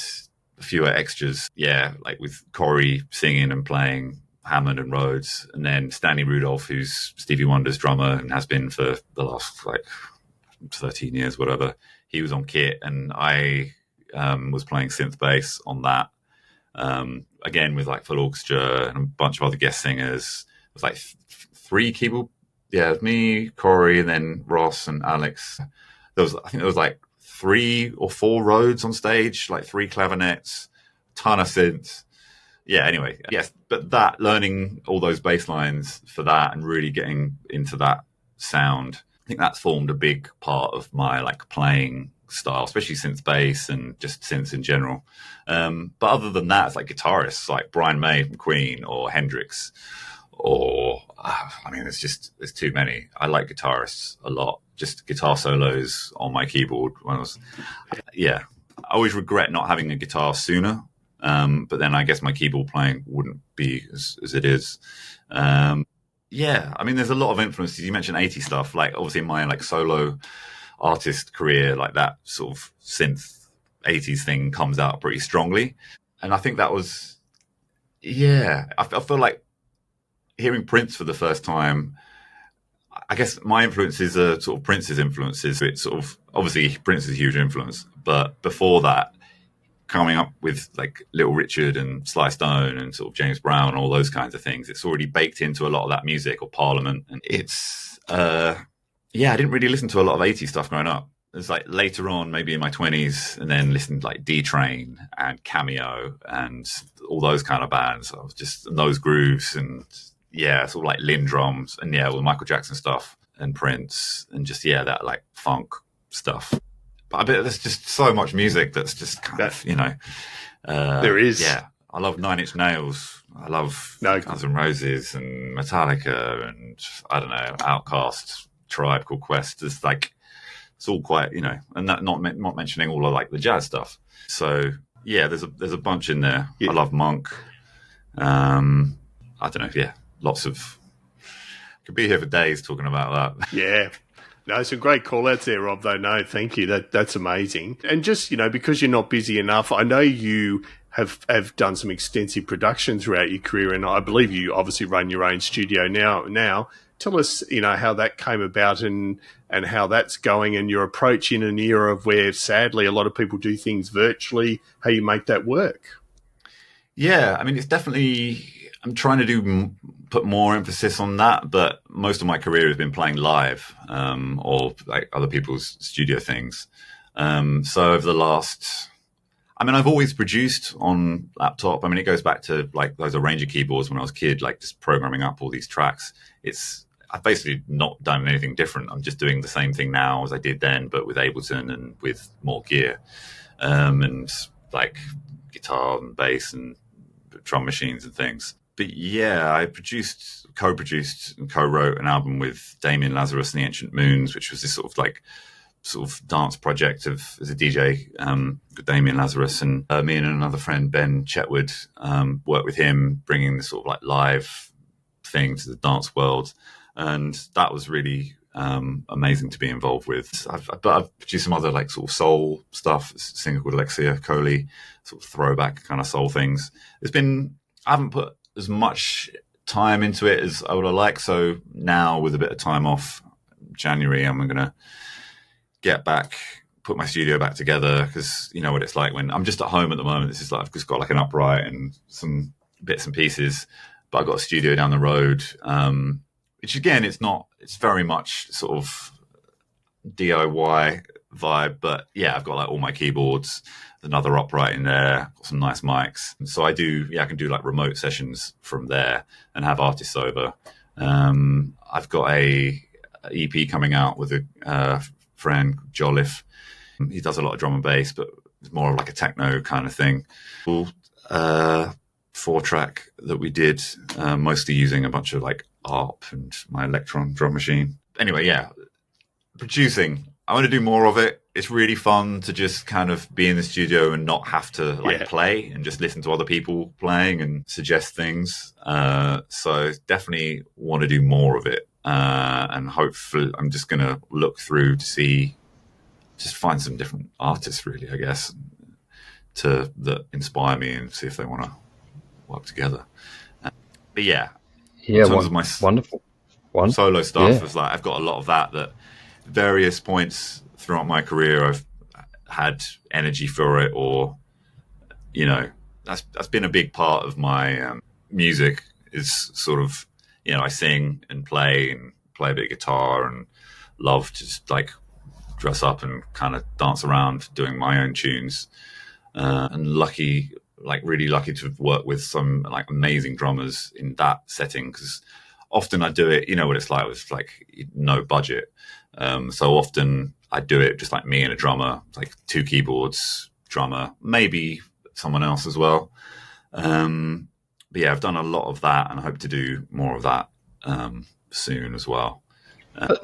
S1: a few extras. Yeah, like with Corey singing and playing Hammond and Rhodes, and then Stanley Rudolph, who's Stevie Wonder's drummer and has been for the last like 13 years, whatever. He was on kit, and I was playing synth bass on that. Again with like full orchestra and a bunch of other guest singers. It was like 3 keyboard, me, Corey, and then Ross and Alex. I think there was like 3 or 4 Rhodes on stage, like 3 clavinets, ton of synths. Yeah, anyway, yes, but learning all those bass lines for that and really getting into that sound, I think that's formed a big part of my like playing style, especially synth bass and just synths in general. But other than that, it's like guitarists like Brian May from Queen or Hendrix. Or, there's too many. I like guitarists a lot. Just guitar solos on my keyboard. I always regret not having a guitar sooner. But then I guess my keyboard playing wouldn't be as it is. There's a lot of influences. You mentioned 80s stuff. Like obviously my like solo artist career, like that sort of synth 80s thing comes out pretty strongly. And I think that was, I feel like hearing Prince for the first time, I guess my influences are sort of Prince's influences. It's sort of, obviously Prince is a huge influence, but before that, coming up with like Little Richard and Sly Stone and sort of James Brown and all those kinds of things, it's already baked into a lot of that music, or Parliament. And it's, I didn't really listen to a lot of 80s stuff growing up. It's like later on, maybe in my 20s, and then listened to like D-Train and Cameo and all those kind of bands. I was just in those grooves and sort of like Lynn drums and with Michael Jackson stuff and Prince and just that like funk stuff. But I bet there's just so much music that's just kind of
S2: there is.
S1: Yeah, I love Nine Inch Nails. I love Guns N' Roses and Metallica and I don't know, Outkast, Tribe Called Quest. It's like it's all quite and that not mentioning all of like the jazz stuff. So there's a bunch in there. Yeah. I love Monk. I don't know. Lots of. Could be here for days talking about that.
S2: Yeah. No, some great call-outs there, Rob, though. No, thank you. That's amazing. And just, because you're not busy enough, I know you have done some extensive production throughout your career, and I believe you obviously run your own studio now. Tell us, how that came about and how that's going, and your approach in an era of where, sadly, a lot of people do things virtually, how you make that work.
S1: Yeah, I mean, it's definitely, I'm trying to put more emphasis on that, but most of my career has been playing live, or like other people's studio things. So over the last, I've always produced on laptop. I mean, it goes back to like those arranger keyboards when I was a kid, like just programming up all these tracks. I've basically not done anything different. I'm just doing the same thing now as I did then, but with Ableton and with more gear, and like guitar and bass and drum machines and things. But yeah, I co-produced and co-wrote an album with Damian Lazarus and the Ancient Moons, which was this sort of dance project as a DJ, with Damian Lazarus, and me and another friend, Ben Chetwood, worked with him, bringing this sort of like live thing to the dance world. And that was really amazing to be involved with. But I've produced some other like sort of soul stuff, a singer called Alexia Coley, sort of throwback kind of soul things. I haven't put as much time into it as I would have liked. So now, with a bit of time off, January, I'm going to get back, put my studio back together, because you know what it's like when I'm just at home at the moment. This is like, I've just got like an upright and some bits and pieces, but I've got a studio down the road, which again, it's very much sort of DIY vibe, but yeah, I've got like all my keyboards, another upright in there, got some nice mics. And so I can do like remote sessions from there and have artists over. I've got a EP coming out with a friend, Jolliffe. He does a lot of drum and bass, but it's more of like a techno kind of thing. 4-track that we did, mostly using a bunch of like ARP and my Electron drum machine. Anyway, yeah, producing. I want to do more of it. It's really fun to just kind of be in the studio and not have to play and just listen to other people playing and suggest things. So definitely want to do more of it. And hopefully I'm just going to look through to just find some different artists, really, I guess, that inspire me and see if they want to work together. But yeah, in terms of my
S3: wonderful
S1: solo stuff, is like I've got a lot of that various points throughout my career I've had energy for it, or that's been a big part of my music, is sort of, I sing and play a bit of guitar and love to just like dress up and kind of dance around doing my own tunes, and really lucky to have worked with some like amazing drummers in that setting, because often I do it, you know what it's like with like no budget. So often I do it just like me and a drummer, like 2 keyboards, drummer, maybe someone else as well. But yeah, I've done a lot of that, and I hope to do more of that soon as well.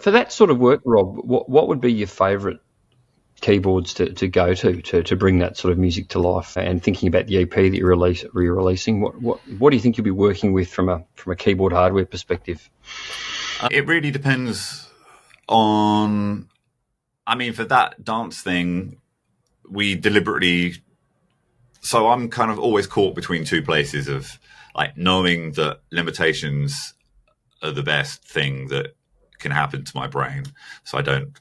S3: For that sort of work, Rob, what would be your favourite keyboards to go to bring that sort of music to life? And thinking about the EP that you're re-releasing, what do you think you'll be working with from a keyboard hardware perspective?
S1: It really depends on, for that dance thing, we deliberately, so I'm kind of always caught between 2 places of like knowing that limitations are the best thing that can happen to my brain. So I don't,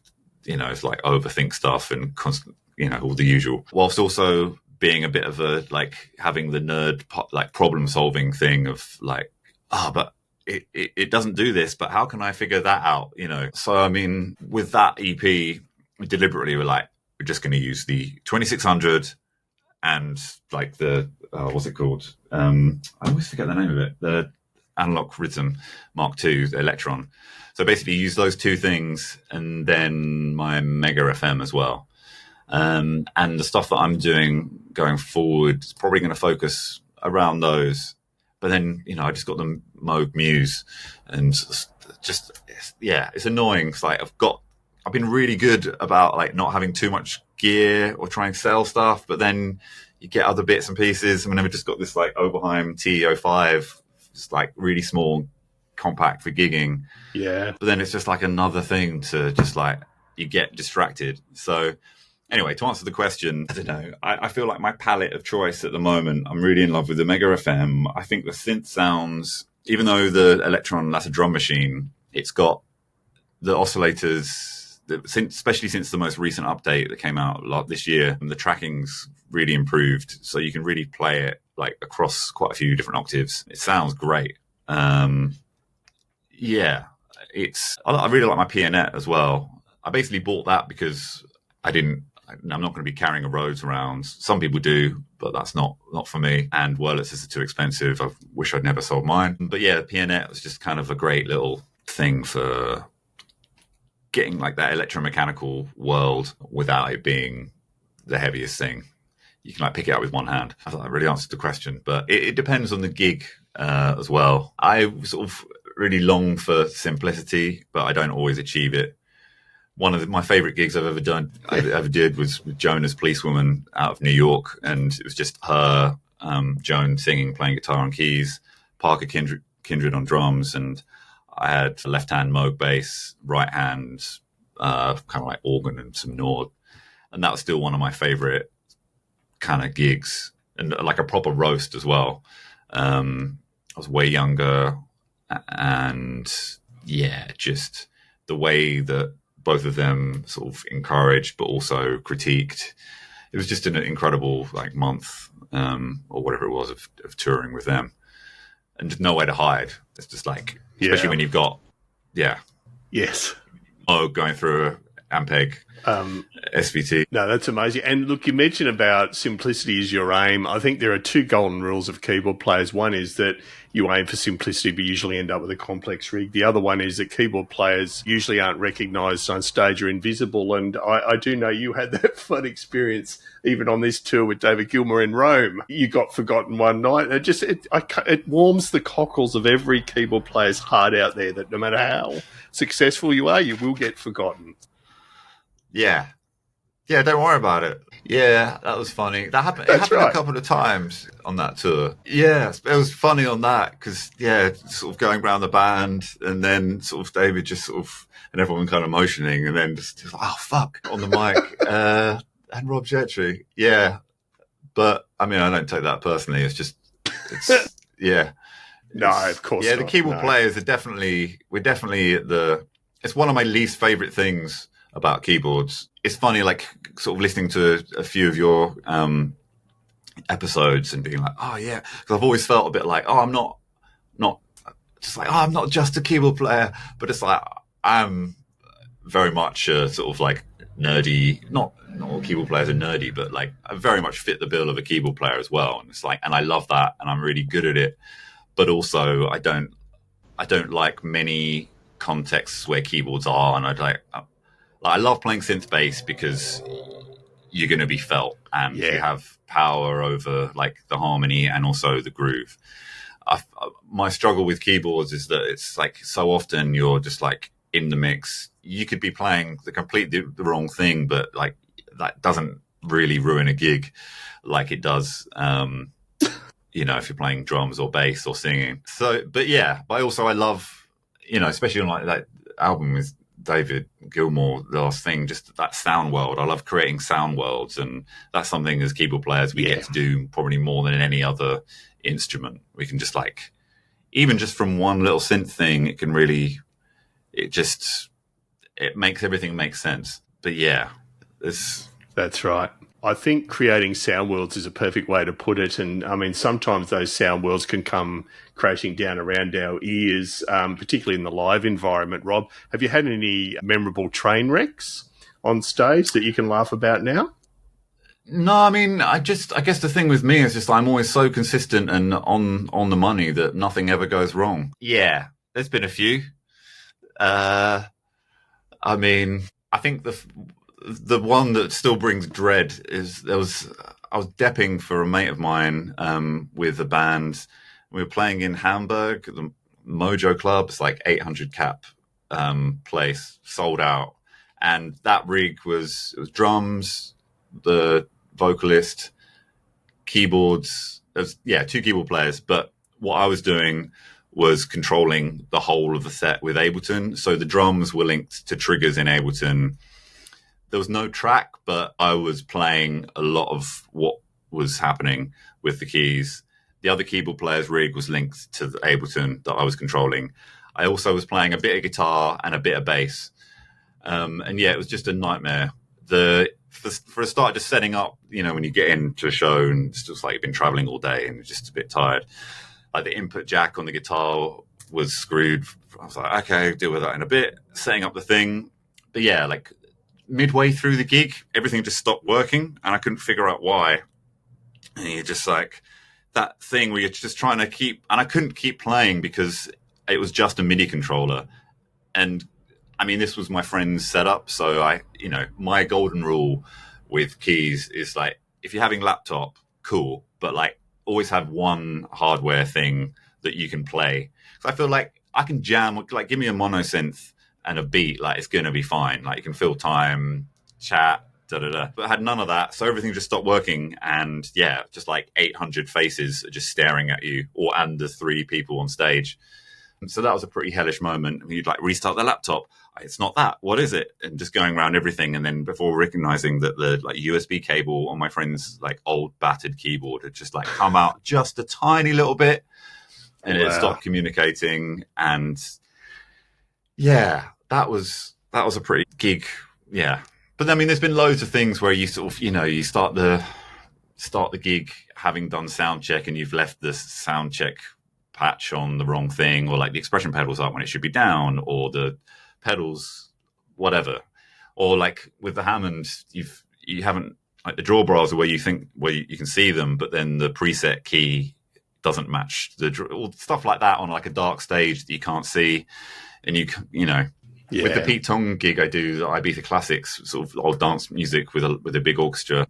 S1: it's like overthink stuff and constant, all the usual, whilst also being a bit of a, like having the nerd, like problem solving thing of like, but it doesn't do this, but how can I figure that out? So, with that EP, we deliberately were like, we're just going to use the 2600 and like the, what's it called? I always forget the name of it. The Analog Rhythm Mark II, the Electron. So basically use those 2 things, and then my Mega FM as well. And the stuff that I'm doing going forward is probably going to focus around those. But then, I just got the Moog Muse, and just, it's annoying. It's like I've been really good about like not having too much gear or trying to sell stuff, but then you get other bits and pieces. I've just got this like Oberheim TE05, just like really small, compact for gigging.
S2: Yeah.
S1: But then it's just like another thing to just like, you get distracted. So Anyway, to answer the question, I don't know. I feel like my palette of choice at the moment, I'm really in love with the Mega FM. I think the synth sounds, even though the Electron, that's a drum machine, it's got the oscillators, especially since the most recent update that came out this year, and the tracking's really improved. So you can really play it like across quite a few different octaves. It sounds great. Yeah, I really like my Pianet as well. I basically bought that because I'm not going to be carrying a Rhodes around. Some people do, but that's not for me. And Wurlitzers are too expensive. I wish I'd never sold mine. But yeah, the Pianet was just kind of a great little thing for getting like that electromechanical world without it being the heaviest thing. You can like pick it up with one hand. I thought that really answered the question, but it depends on the gig as well. I sort of really long for simplicity, but I don't always achieve it. One of my favorite gigs I've ever did was with Joan as Policewoman out of New York. And it was just her, Joan singing, playing guitar and keys, Parker Kindred on drums. And I had left hand Moog bass, right hand, kind of like organ and some Nord. And that was still one of my favorite kind of gigs, and like a proper roast as well. I was way younger, and yeah, just the way that both of them sort of encouraged but also critiqued. It was just an incredible like month or whatever it was of touring with them, and just nowhere to hide. It's just like, especially when you've got going through a Ampeg SVT.
S2: No, that's amazing. And look, you mentioned about simplicity is your aim. I think there are two golden rules of keyboard players. One is that you aim for simplicity but usually end up with a complex rig. The other one is that keyboard players usually aren't recognised on stage or invisible. And I do know you had that fun experience even on this tour with David Gilmour in Rome. You got forgotten one night. It warms the cockles of every keyboard player's heart out there that no matter how successful you are, you will get forgotten.
S1: Yeah, don't worry about it. Yeah, that was funny. That happened. It happened a couple of times on that tour. Yeah, it was funny on that because, sort of going around the band and then sort of David just sort of, and everyone kind of motioning and then just oh, fuck, on the mic. And Rob Gentry. Yeah. But, I mean, I don't take that personally. It's yeah.
S2: No, of course not.
S1: Yeah, the keyboard players are we're definitely it's one of my least favorite things about keyboards. It's funny, like sort of listening to a few of your episodes and being like, oh yeah, because I've always felt a bit like, oh, I'm not just like, oh, I'm not just a keyboard player, but it's like I'm very much a sort of like nerdy. Not all keyboard players are nerdy, but like I very much fit the bill of a keyboard player as well. And it's like, and I love that, and I'm really good at it. But also, I don't like many contexts where keyboards are, and I love playing synth bass because you're going to be felt and you have power over like the harmony and also the groove. My struggle with keyboards is that it's like so often you're just like in the mix. You could be playing the wrong thing, but like that doesn't really ruin a gig like it does, if you're playing drums or bass or singing. So, but I love, especially on like that album with David Gilmour, the last thing, just that sound world. I love creating sound worlds, and that's something as keyboard players we get to do probably more than any other instrument. We can just like, even just from one little synth thing, it can really, it makes everything make sense. But
S2: that's right. I think creating sound worlds is a perfect way to put it. And I mean, sometimes those sound worlds can come crashing down around our ears, particularly in the live environment. Rob, have you had any memorable train wrecks on stage that you can laugh about now?
S1: No, I mean, I guess the thing with me is just I'm always so consistent and on the money that nothing ever goes wrong. Yeah, there's been a few. I mean, I think the one that still brings dread is I was depping for a mate of mine with a band. We were playing in Hamburg, the Mojo Club. It's like 800 cap place, sold out. And that rig it was drums, the vocalist, keyboards. Two keyboard players. But what I was doing was controlling the whole of the set with Ableton. So the drums were linked to triggers in Ableton. There was no track, but I was playing a lot of what was happening with the keys. The other keyboard player's rig was linked to the Ableton that I was controlling. I also was playing a bit of guitar and a bit of bass. And yeah, it was just a nightmare. For a start, just setting up, when you get into a show and it's just like you've been traveling all day and you're just a bit tired. Like the input jack on the guitar was screwed. I was like, okay, deal with that in a bit. Setting up the thing. But yeah, like midway through the gig, everything just stopped working and I couldn't figure out why. And you're just like that thing where you're just trying to keep, and I couldn't keep playing because it was just a MIDI controller. And I mean, this was my friend's setup. So my golden rule with keys is like, if you're having laptop, cool. But like always have one hardware thing that you can play. So I feel like I can jam, like give me a monosynth and a beat, like it's going to be fine. Like you can fill time, chat, da-da-da. But I had none of that. So everything just stopped working. And yeah, just like 800 faces are just staring at you and the 3 people on stage. And so that was a pretty hellish moment. You'd like restart the laptop. It's not that. What is it? And just going around everything. And then before recognizing that the like USB cable on my friend's like old battered keyboard had just like come out just a tiny little bit and it stopped communicating. And yeah, that was a pretty gig. Yeah. But I mean, there's been loads of things where you sort of, you start the gig having done sound check and you've left the sound check patch on the wrong thing, or like the expression pedals up when it should be down, or the pedals, whatever. Or like with the Hammond, you haven't, like the drawbars are where you can see them, but then the preset key doesn't match or stuff like that on like a dark stage that you can't see. And with the Pete Tong gig I do, the Ibiza Classics, sort of old dance music with a big orchestra.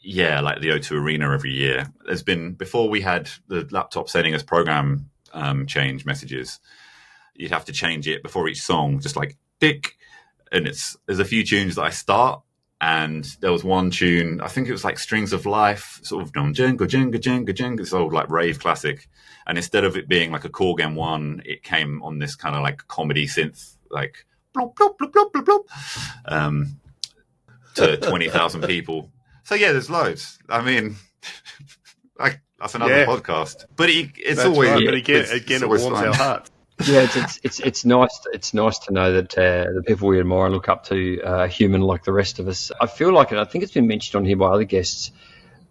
S1: Yeah, like the O2 Arena every year. There's been, before we had the laptop sending us program change messages, you'd have to change it before each song, just like dick. And there's a few tunes that I start, and there was one tune, I think it was like Strings of Life, sort of Jenga, Jenga, Jenga, Jenga, this old like rave classic. And instead of it being like a Korg M1, it came on this kind of like comedy synth, like blop, blop, blop, blop, blop, blop, to 20,000 people. So yeah, there's loads. I mean, that's another podcast. But it's always
S2: right. But again, it warms our hearts.
S3: Yeah, it's nice. It's nice to know that the people we admire and look up to are human like the rest of us. I feel like, and I think it's been mentioned on here by other guests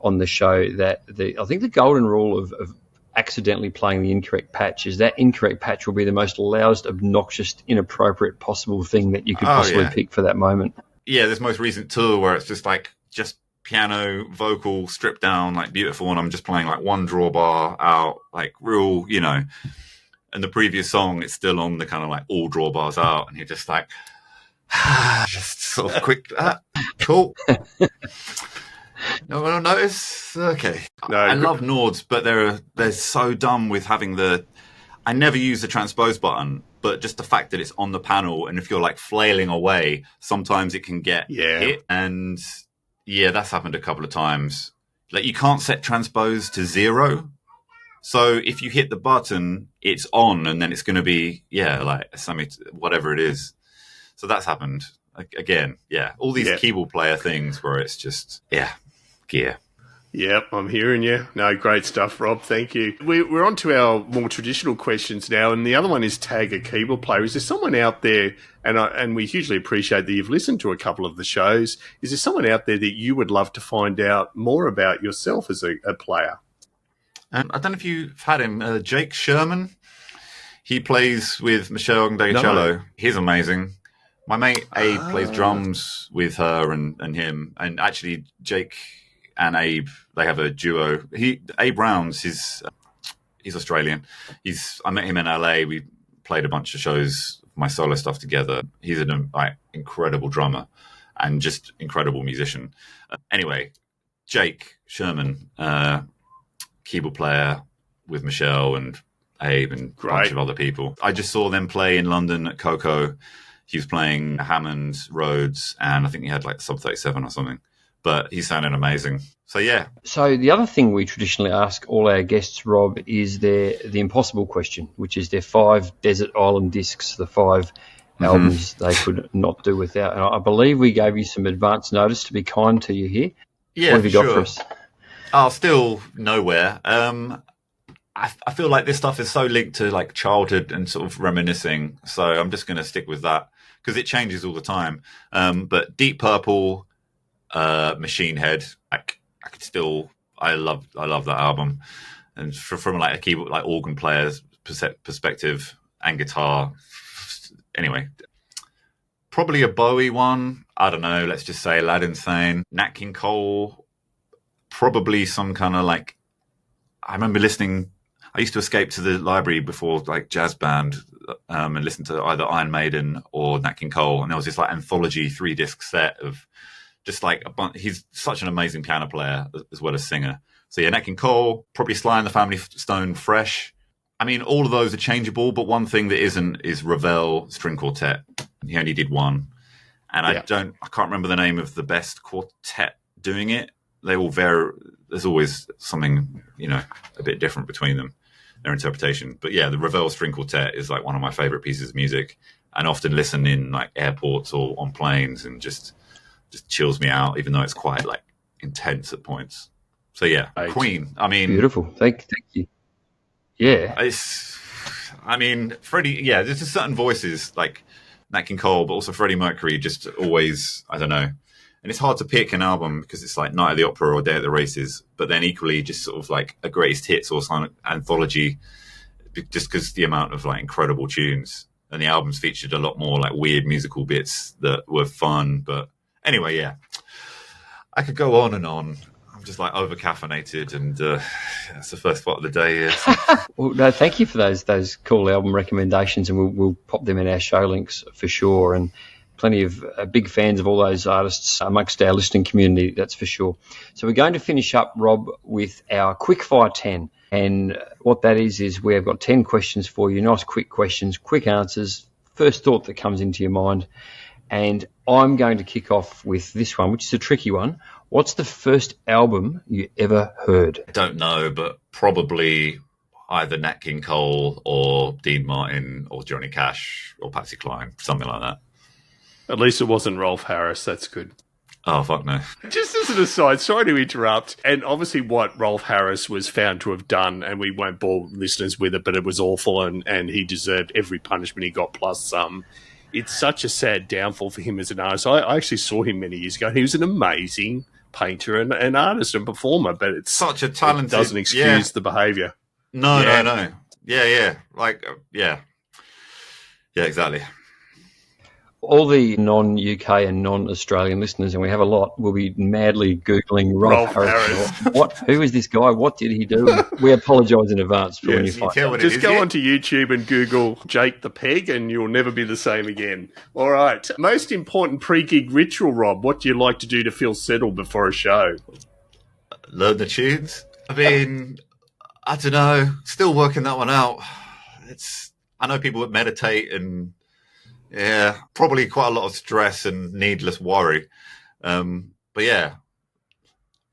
S3: on the show, that I think the golden rule of accidentally playing the incorrect patch is that incorrect patch will be the most loudest, obnoxious, inappropriate possible thing that you could possibly pick for that moment.
S1: Yeah, this most recent tour where it's just piano, vocal, stripped down, like beautiful, and I'm just playing like one drawbar out, like real, and the previous song, it's still on the kind of like all drawbars out, and you're just like, just sort of quick, cool. No one will notice. Okay. No, I love Nords, but they're so dumb with having I never use the transpose button, but just the fact that it's on the panel, and if you're like flailing away, sometimes it can get hit. And yeah, that's happened a couple of times. Like you can't set transpose to 0. So if you hit the button, it's on, and then it's going to be, like whatever it is. So that's happened again. Yeah. All these keyboard player things where it's just, gear.
S2: Yep, I'm hearing you. No, great stuff, Rob. Thank you. We're on to our more traditional questions now, and the other one is tag a keyboard player. Is there someone out there, and we hugely appreciate that you've listened to a couple of the shows, is there someone out there that you would love to find out more about yourself as a player?
S1: I don't know if you've had him, Jake Sherman. He plays with Michelle and cello. No. He's amazing. My mate Abe plays drums with her and him, and actually Jake and Abe, they have a duo. Abe Rounds, he's Australian. I met him in LA. We played a bunch of shows, my solo stuff together. He's an incredible drummer and just incredible musician. Anyway, Jake Sherman, keyboard player with Michelle and Abe and a bunch of other people. I just saw them play in London at Coco. He was playing Hammond, Rhodes, and I think he had like sub 37 or something. But he sounded amazing. So, yeah.
S3: So the other thing we traditionally ask all our guests, Rob, is the impossible question, which is their 5 desert island discs, the 5 albums they could not do without. And I believe we gave you some advance notice to be kind to you here.
S1: Yeah,
S3: what have you got for us?
S1: Oh, still nowhere. I feel like this stuff is so linked to like childhood and sort of reminiscing. So I'm just going to stick with that because it changes all the time. But Deep Purple, Machine Head, I love that album. And from like a keyboard, like organ player's perspective and guitar. Anyway, probably a Bowie one. I don't know. Let's just say Aladdin Sane. Nat King Cole. Probably some kind of like, I remember listening, I used to escape to the library before like jazz band and listen to either Iron Maiden or Nat King Cole. And there was this like anthology 3-disc set of just like he's such an amazing piano player as well as singer. So yeah, Nat King Cole, probably Sly and the Family Stone Fresh. I mean, all of those are changeable, but one thing that isn't is Ravel String Quartet. He only did one. And I can't remember the name of the best quartet doing it. They all vary. There's always something, a bit different between them, their interpretation. But yeah, the Ravel String Quartet is like one of my favorite pieces of music, and often listen in like airports or on planes, and just chills me out, even though it's quite like intense at points. So yeah, Queen. I mean,
S3: beautiful. Thank you. Yeah,
S1: Freddie. Yeah, there's just certain voices like Nat King Cole, but also Freddie Mercury. Just always, I don't know. And it's hard to pick an album because it's like Night at the Opera or Day at the Races, but then equally just sort of like a greatest hits or some anthology, just because the amount of like incredible tunes, and the albums featured a lot more like weird musical bits that were fun. But anyway, yeah, I could go on and on. I'm just like over caffeinated, and that's the first part of the day here. So.
S3: Well, no, thank you for those cool album recommendations, and we'll pop them in our show links for sure. And plenty of big fans of all those artists amongst our listening community, that's for sure. So we're going to finish up, Rob, with our Quickfire 10. And what that is we've got 10 questions for you, nice quick questions, quick answers, first thought that comes into your mind. And I'm going to kick off with this one, which is a tricky one. What's the first album you ever heard?
S1: I don't know, but probably either Nat King Cole or Dean Martin or Johnny Cash or Patsy Cline, something like that.
S2: At least it wasn't Rolf Harris. That's good.
S1: Oh, fuck no.
S2: Just as an aside, sorry to interrupt, and obviously what Rolf Harris was found to have done, and we won't bore listeners with it, but it was awful, and he deserved every punishment he got plus some. It's such a sad downfall for him as an artist. I actually saw him many years ago. He was an amazing painter and artist and performer, but it's
S1: such a talented...
S2: It doesn't excuse the behaviour.
S1: No. Yeah. Yeah, exactly.
S3: All the non-UK and non-Australian listeners, and we have a lot, will be madly Googling Rolf Harris. Who is this guy? What did he do? We apologise in advance for when you find out.
S2: Just go onto YouTube and Google Jake the Peg and you'll never be the same again. All right. Most important pre-gig ritual, Rob. What do you like to do to feel settled before a show?
S1: Learn the tunes. I mean, I don't know. Still working that one out. I know people that meditate and... Yeah, probably quite a lot of stress and needless worry. But yeah,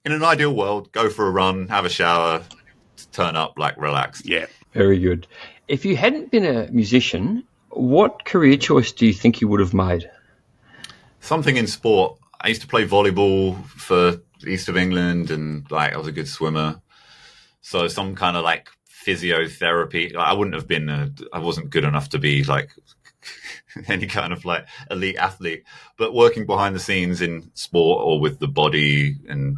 S1: in an ideal world, go for a run, have a shower, turn up like relaxed.
S2: Yeah.
S3: Very good. If you hadn't been a musician, what career choice do you think you would have made?
S1: Something in sport. I used to play volleyball for the East of England, and like I was a good swimmer. So some kind of like physiotherapy. I wasn't good enough to be like any kind of like elite athlete, but working behind the scenes in sport or with the body and,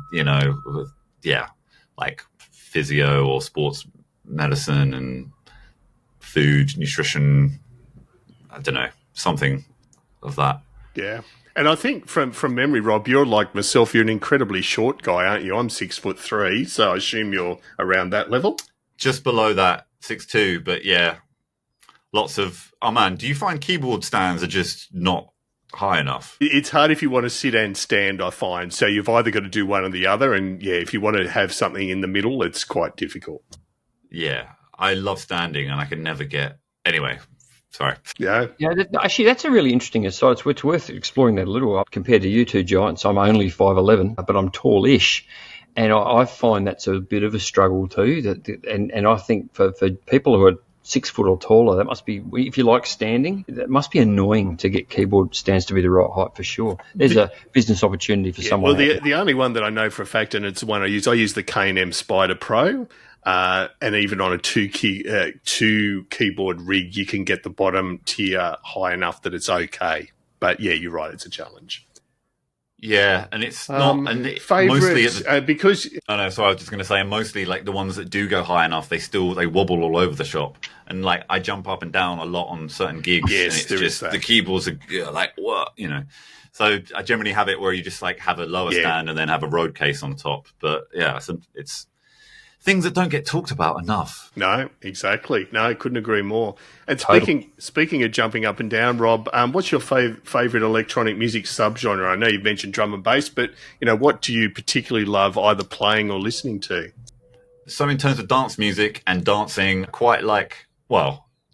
S1: like physio or sports medicine and food, nutrition, I don't know, something of that.
S2: Yeah. And I think from memory, Rob, you're like myself, you're an incredibly short guy, aren't you? I'm 6'3", so I assume you're around that level.
S1: Just below that, 6'2", but yeah. Lots of, do you find keyboard stands are just not high enough?
S2: It's hard if you want to sit and stand, I find. So you've either got to do one or the other. And yeah, if you want to have something in the middle, it's quite difficult.
S1: Yeah, I love standing and I can never get, anyway, sorry.
S2: Yeah.
S3: Yeah, actually, that's a really interesting aside. It's worth exploring that a little. Compared to you two giants, I'm only 5'11", but I'm tall-ish. And I find that's a bit of a struggle too. And I think for people who are 6 foot or taller. That must be, if you like standing, that must be annoying to get keyboard stands to be the right height for sure. There's a business opportunity for someone.
S2: Well, the only one that I know for a fact, and it's the one I use the K&M Spider Pro, and even on a two keyboard rig, you can get the bottom tier high enough that it's okay. But yeah, you're right, it's a challenge.
S1: Yeah, and it's not
S2: favorites
S1: mostly
S2: because
S1: So I was just going to say, mostly like the ones that do go high enough, they wobble all over the shop, and like I jump up and down a lot on certain gigs.
S2: Yes,
S1: and it's just the keyboards are like what So I generally have it where you just like have a lower stand and then have a road case on top. But yeah, so it's things that don't get talked about enough.
S2: No, exactly. No, I couldn't agree more. And speaking of jumping up and down, Rob, what's your favourite electronic music subgenre? I know you've mentioned drum and bass, but what do you particularly love either playing or listening to?
S1: So in terms of dance music and dancing,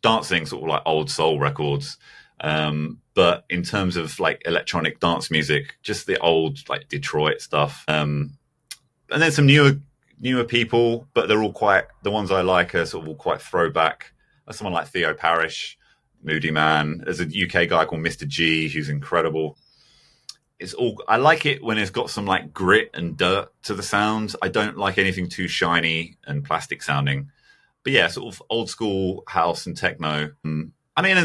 S1: dancing sort of like old soul records. But in terms of like electronic dance music, just the old like Detroit stuff. And then some newer people, but they're all the ones I like are sort of all quite throwback. Someone like Theo Parrish, Moody Man. There's a UK guy called Mr. G who's incredible. I like it when it's got some like grit and dirt to the sound. I don't like anything too shiny and plastic sounding. But yeah, sort of old school house and techno. And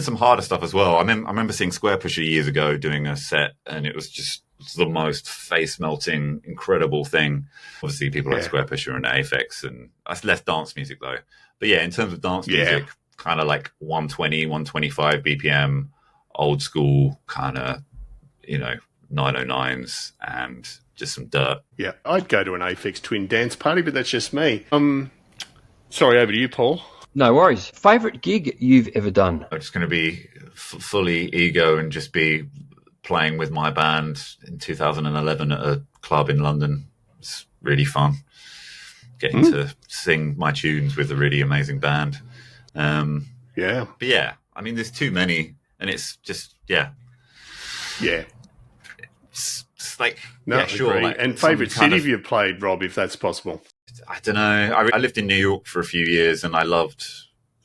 S1: some harder stuff as well. I remember seeing Square Pusher years ago doing a set, and it was just the most face-melting, incredible thing. Obviously, people like Square Pusher and Aphex, and that's less dance music, though. But yeah, in terms of dance music, kind of like 120, 125 BPM, old school kind of, 909s and just some dirt.
S2: Yeah, I'd go to an Aphex Twin dance party, but that's just me. Sorry, over to you, Paul.
S3: No worries. Favourite gig you've ever done?
S1: I'm just going to be fully ego and just be playing with my band in 2011 at a club in London. It's really fun getting to sing my tunes with a really amazing band. But yeah, there's too many, and it's just it's like sure.
S2: Like, and favourite city you've played, Rob, if that's possible.
S1: I don't know. I lived in New York for a few years, and I loved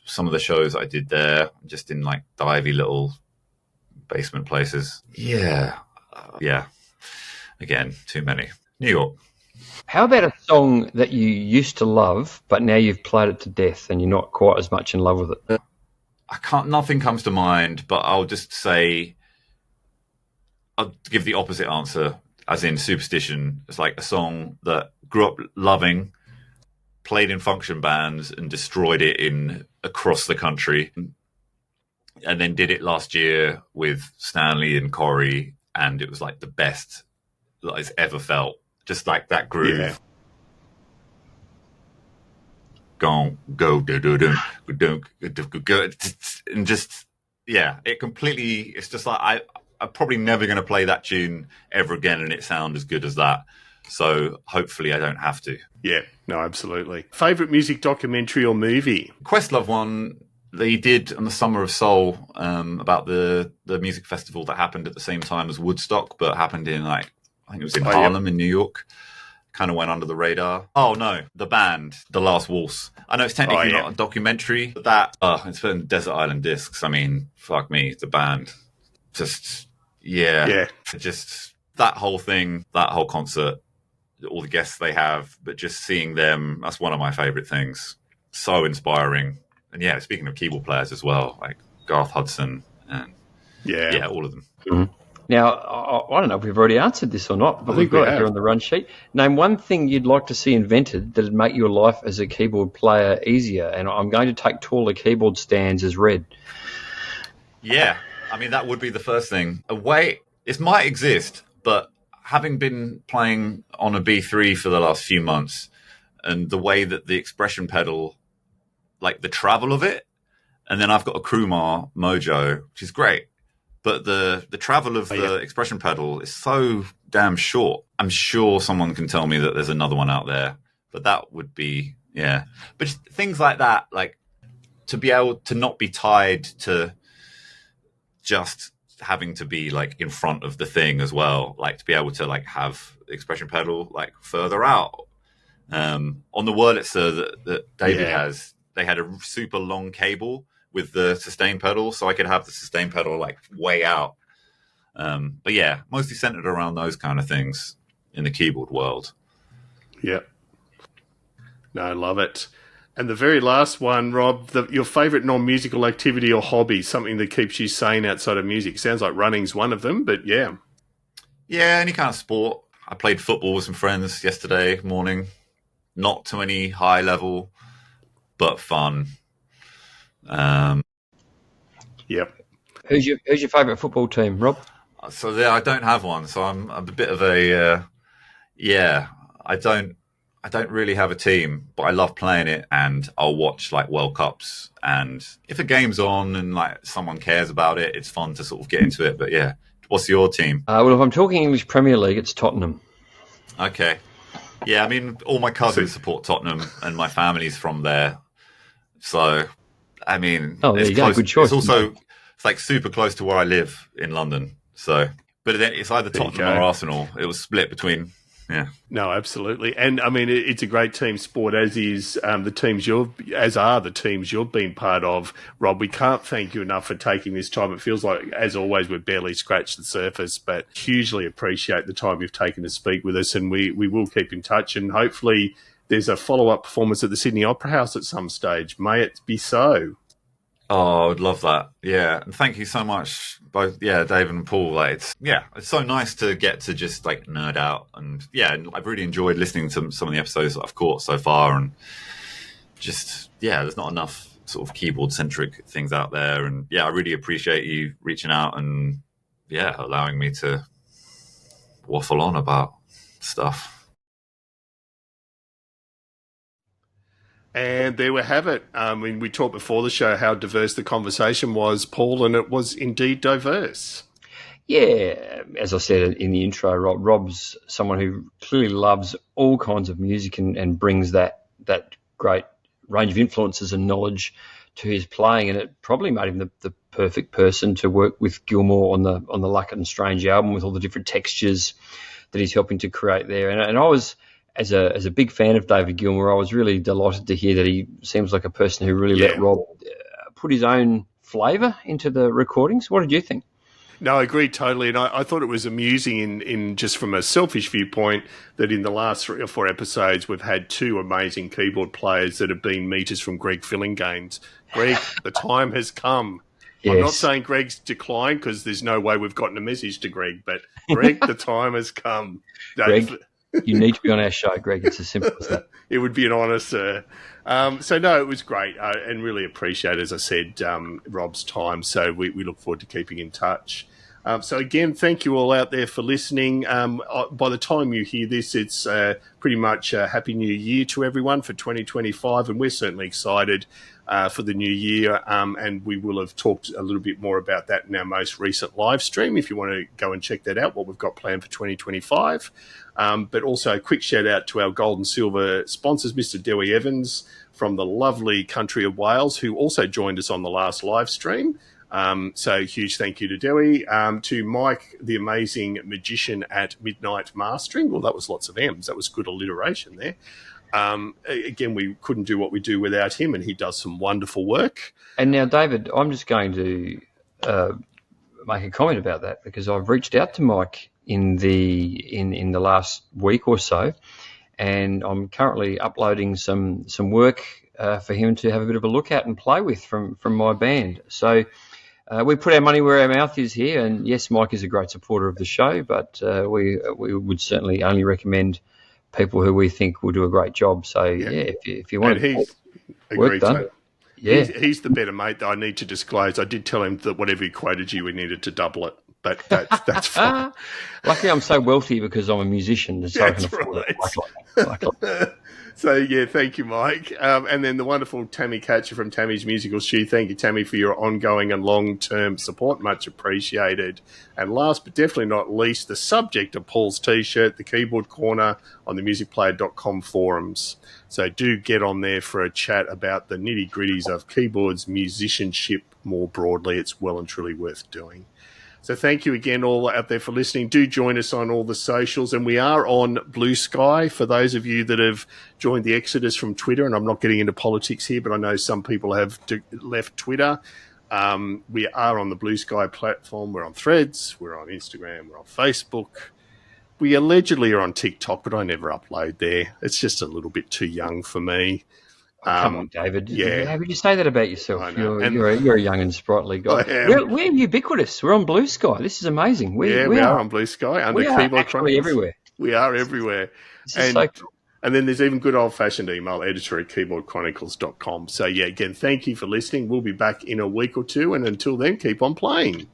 S1: some of the shows I did there, just in like divey little basement places. Yeah. Again, too many. New York.
S3: How about a song that you used to love, but now you've played it to death and you're not quite as much in love with it?
S1: Nothing comes to mind, but I'll just say, I'll give the opposite answer, as in Superstition. It's like a song that grew up loving, played in function bands and destroyed it across the country, and then did it last year with Stanley and Corey, and it was like the best that I've ever felt. Just like that groove.
S2: Yeah.
S1: Go, and just, it completely, it's just like, I'm probably never going to play that tune ever again and it sound as good as that. So hopefully I don't have to.
S2: Yeah, no, absolutely. Favourite music documentary or movie?
S1: Questlove one they did on the Summer of Soul, about the music festival that happened at the same time as Woodstock, but happened in I think it was in Harlem in New York. Kind of went under the radar. Oh no, the band, The Last Waltz. I know it's technically not a documentary, but that it's put in Desert Island Discs. Fuck me, the band. Just just that whole thing, that whole concert, all the guests they have, but just seeing them, that's one of my favorite things. So inspiring. And speaking of keyboard players as well, like Garth Hudson and all of them.
S3: Mm-hmm. Now, I don't know if we've already answered this or not, but we've got it here on the run sheet. Name one thing you'd like to see invented that would make your life as a keyboard player easier. And I'm going to take taller keyboard stands as read.
S1: Yeah, that would be the first thing. It might exist, but having been playing on a B3 for the last few months, and the way that the expression pedal, like the travel of it, and then I've got a Krumar Mojo, which is great. But the travel of the expression pedal is so damn short. I'm sure someone can tell me that there's another one out there. But that would be, But just things like that, like to be able to not be tied to just having to be like in front of the thing as well. Like to be able to like have the expression pedal like further out. On the Wurlitzer that David has, they had a super long cable with the sustain pedal, so I could have the sustain pedal like way out. But yeah, mostly centered around those kind of things in the keyboard world.
S2: Yeah. No, I love it. And the very last one, Rob, your favourite non-musical activity or hobby, something that keeps you sane outside of music. Sounds like running's one of them, but yeah.
S1: Yeah, any kind of sport. I played football with some friends yesterday morning. Not to any high level, but fun.
S2: Yep.
S3: Who's your favourite football team, Rob?
S1: So I don't have one. So I'm a bit of a I don't really have a team, but I love playing it, and I'll watch like World Cups. And if a game's on and like someone cares about it, it's fun to sort of get into it. But yeah, what's your team?
S3: Well, if I'm talking English Premier League, it's Tottenham.
S1: Okay. Yeah, I mean, all my cousins support Tottenham, and my family's from there. So, I mean,
S3: there you go. Good choice.
S1: It's like super close to where I live in London. So, but it's either Tottenham or Arsenal. It was split between. Yeah.
S2: No, absolutely. And I mean, it's a great team sport, as is the teams you've been part of. Rob, we can't thank you enough for taking this time. It feels like, as always, we've barely scratched the surface, but hugely appreciate the time you've taken to speak with us. And we will keep in touch, and hopefully there's a follow-up performance at the Sydney Opera House at some stage. May it be so.
S1: Oh, I would love that. Yeah. And thank you so much, both, Dave and Paul. Like, it's so nice to get to just like nerd out. And and I've really enjoyed listening to some of the episodes that I've caught so far. And just, there's not enough sort of keyboard centric things out there. And I really appreciate you reaching out and, allowing me to waffle on about stuff.
S2: And there we have it. I mean, we talked before the show how diverse the conversation was, Paul, and it was indeed diverse.
S3: Yeah, as I said in the intro, Rob's someone who clearly loves all kinds of music and brings that great range of influences and knowledge to his playing, and it probably made him the perfect person to work with Gilmour on the Luck and Strange album, with all the different textures that he's helping to create there. And I was, as a big fan of David Gilmour, I was really delighted to hear that he seems like a person who really let Rob put his own flavour into the recordings. What did you think?
S2: No, I agree totally. And I thought it was amusing in just from a selfish viewpoint that in the last 3 or 4 episodes, we've had 2 amazing keyboard players that have been meters from Greg Phillinganes. Greg, the time has come. Yes. I'm not saying Greg's declined, because there's no way we've gotten a message to Greg, but Greg, the time has come.
S3: Greg, you need to be on our show, Greg. It's as simple as that.
S2: It would be an honour, sir. So, no, it was great, and really appreciate, as I said, Rob's time. So we look forward to keeping in touch. So, again, thank you all out there for listening. By the time you hear this, it's pretty much a Happy New Year to everyone for 2025, and we're certainly excited for the new year, and we will have talked a little bit more about that in our most recent live stream if you want to go and check that out, what we've got planned for 2025. But also a quick shout out to our gold and silver sponsors, Mr. Dewi Evans from the lovely country of Wales, who also joined us on the last live stream. So huge thank you to Dewi, to Mike, the amazing magician at Midnight Mastering. Well, that was lots of M's. That was good alliteration there. Again, we couldn't do what we do without him, and he does some wonderful work.
S3: And now, David, I'm just going to make a comment about that, because I've reached out to Mike in the last week or so, and I'm currently uploading some work for him to have a bit of a look at and play with from my band. So we put our money where our mouth is here, and yes, Mike is a great supporter of the show, but we would certainly only recommend people who we think will do a great job. So if you want work done. Yeah.
S2: He's the better mate that I need to disclose. I did tell him that whatever he quoted you, we needed to double it. But that's fine.
S3: Luckily, I'm so wealthy because I'm a musician, so I can afford it.
S2: So, yeah, thank you, Mike. And then the wonderful Tammy Catcher from Tammy's Musical Shoe. Thank you, Tammy, for your ongoing and long-term support. Much appreciated. And last but definitely not least, the subject of Paul's T-shirt, the Keyboard Corner on the musicplayer.com forums. So do get on there for a chat about the nitty-gritties of keyboards musicianship more broadly. It's well and truly worth doing. So thank you again all out there for listening. Do join us on all the socials. And we are on Blue Sky for those of you that have joined the exodus from Twitter. And I'm not getting into politics here, but I know some people have left Twitter. We are on the Blue Sky platform. We're on Threads. We're on Instagram. We're on Facebook. We allegedly are on TikTok, but I never upload there. It's just a little bit too young for me.
S3: Come on, David.
S2: Yeah.
S3: How could you say that about yourself?
S2: I know.
S3: You're a young and sprightly guy. We're ubiquitous. We're on Blue Sky. This is amazing. We
S2: are on Blue Sky under Keyboard Chronicles.
S3: Everywhere.
S2: We are everywhere.
S3: So cool.
S2: And then there's even good old-fashioned email, editor@keyboardchronicles.com. So, yeah, again, thank you for listening. We'll be back in a week or two. And until then, keep on playing.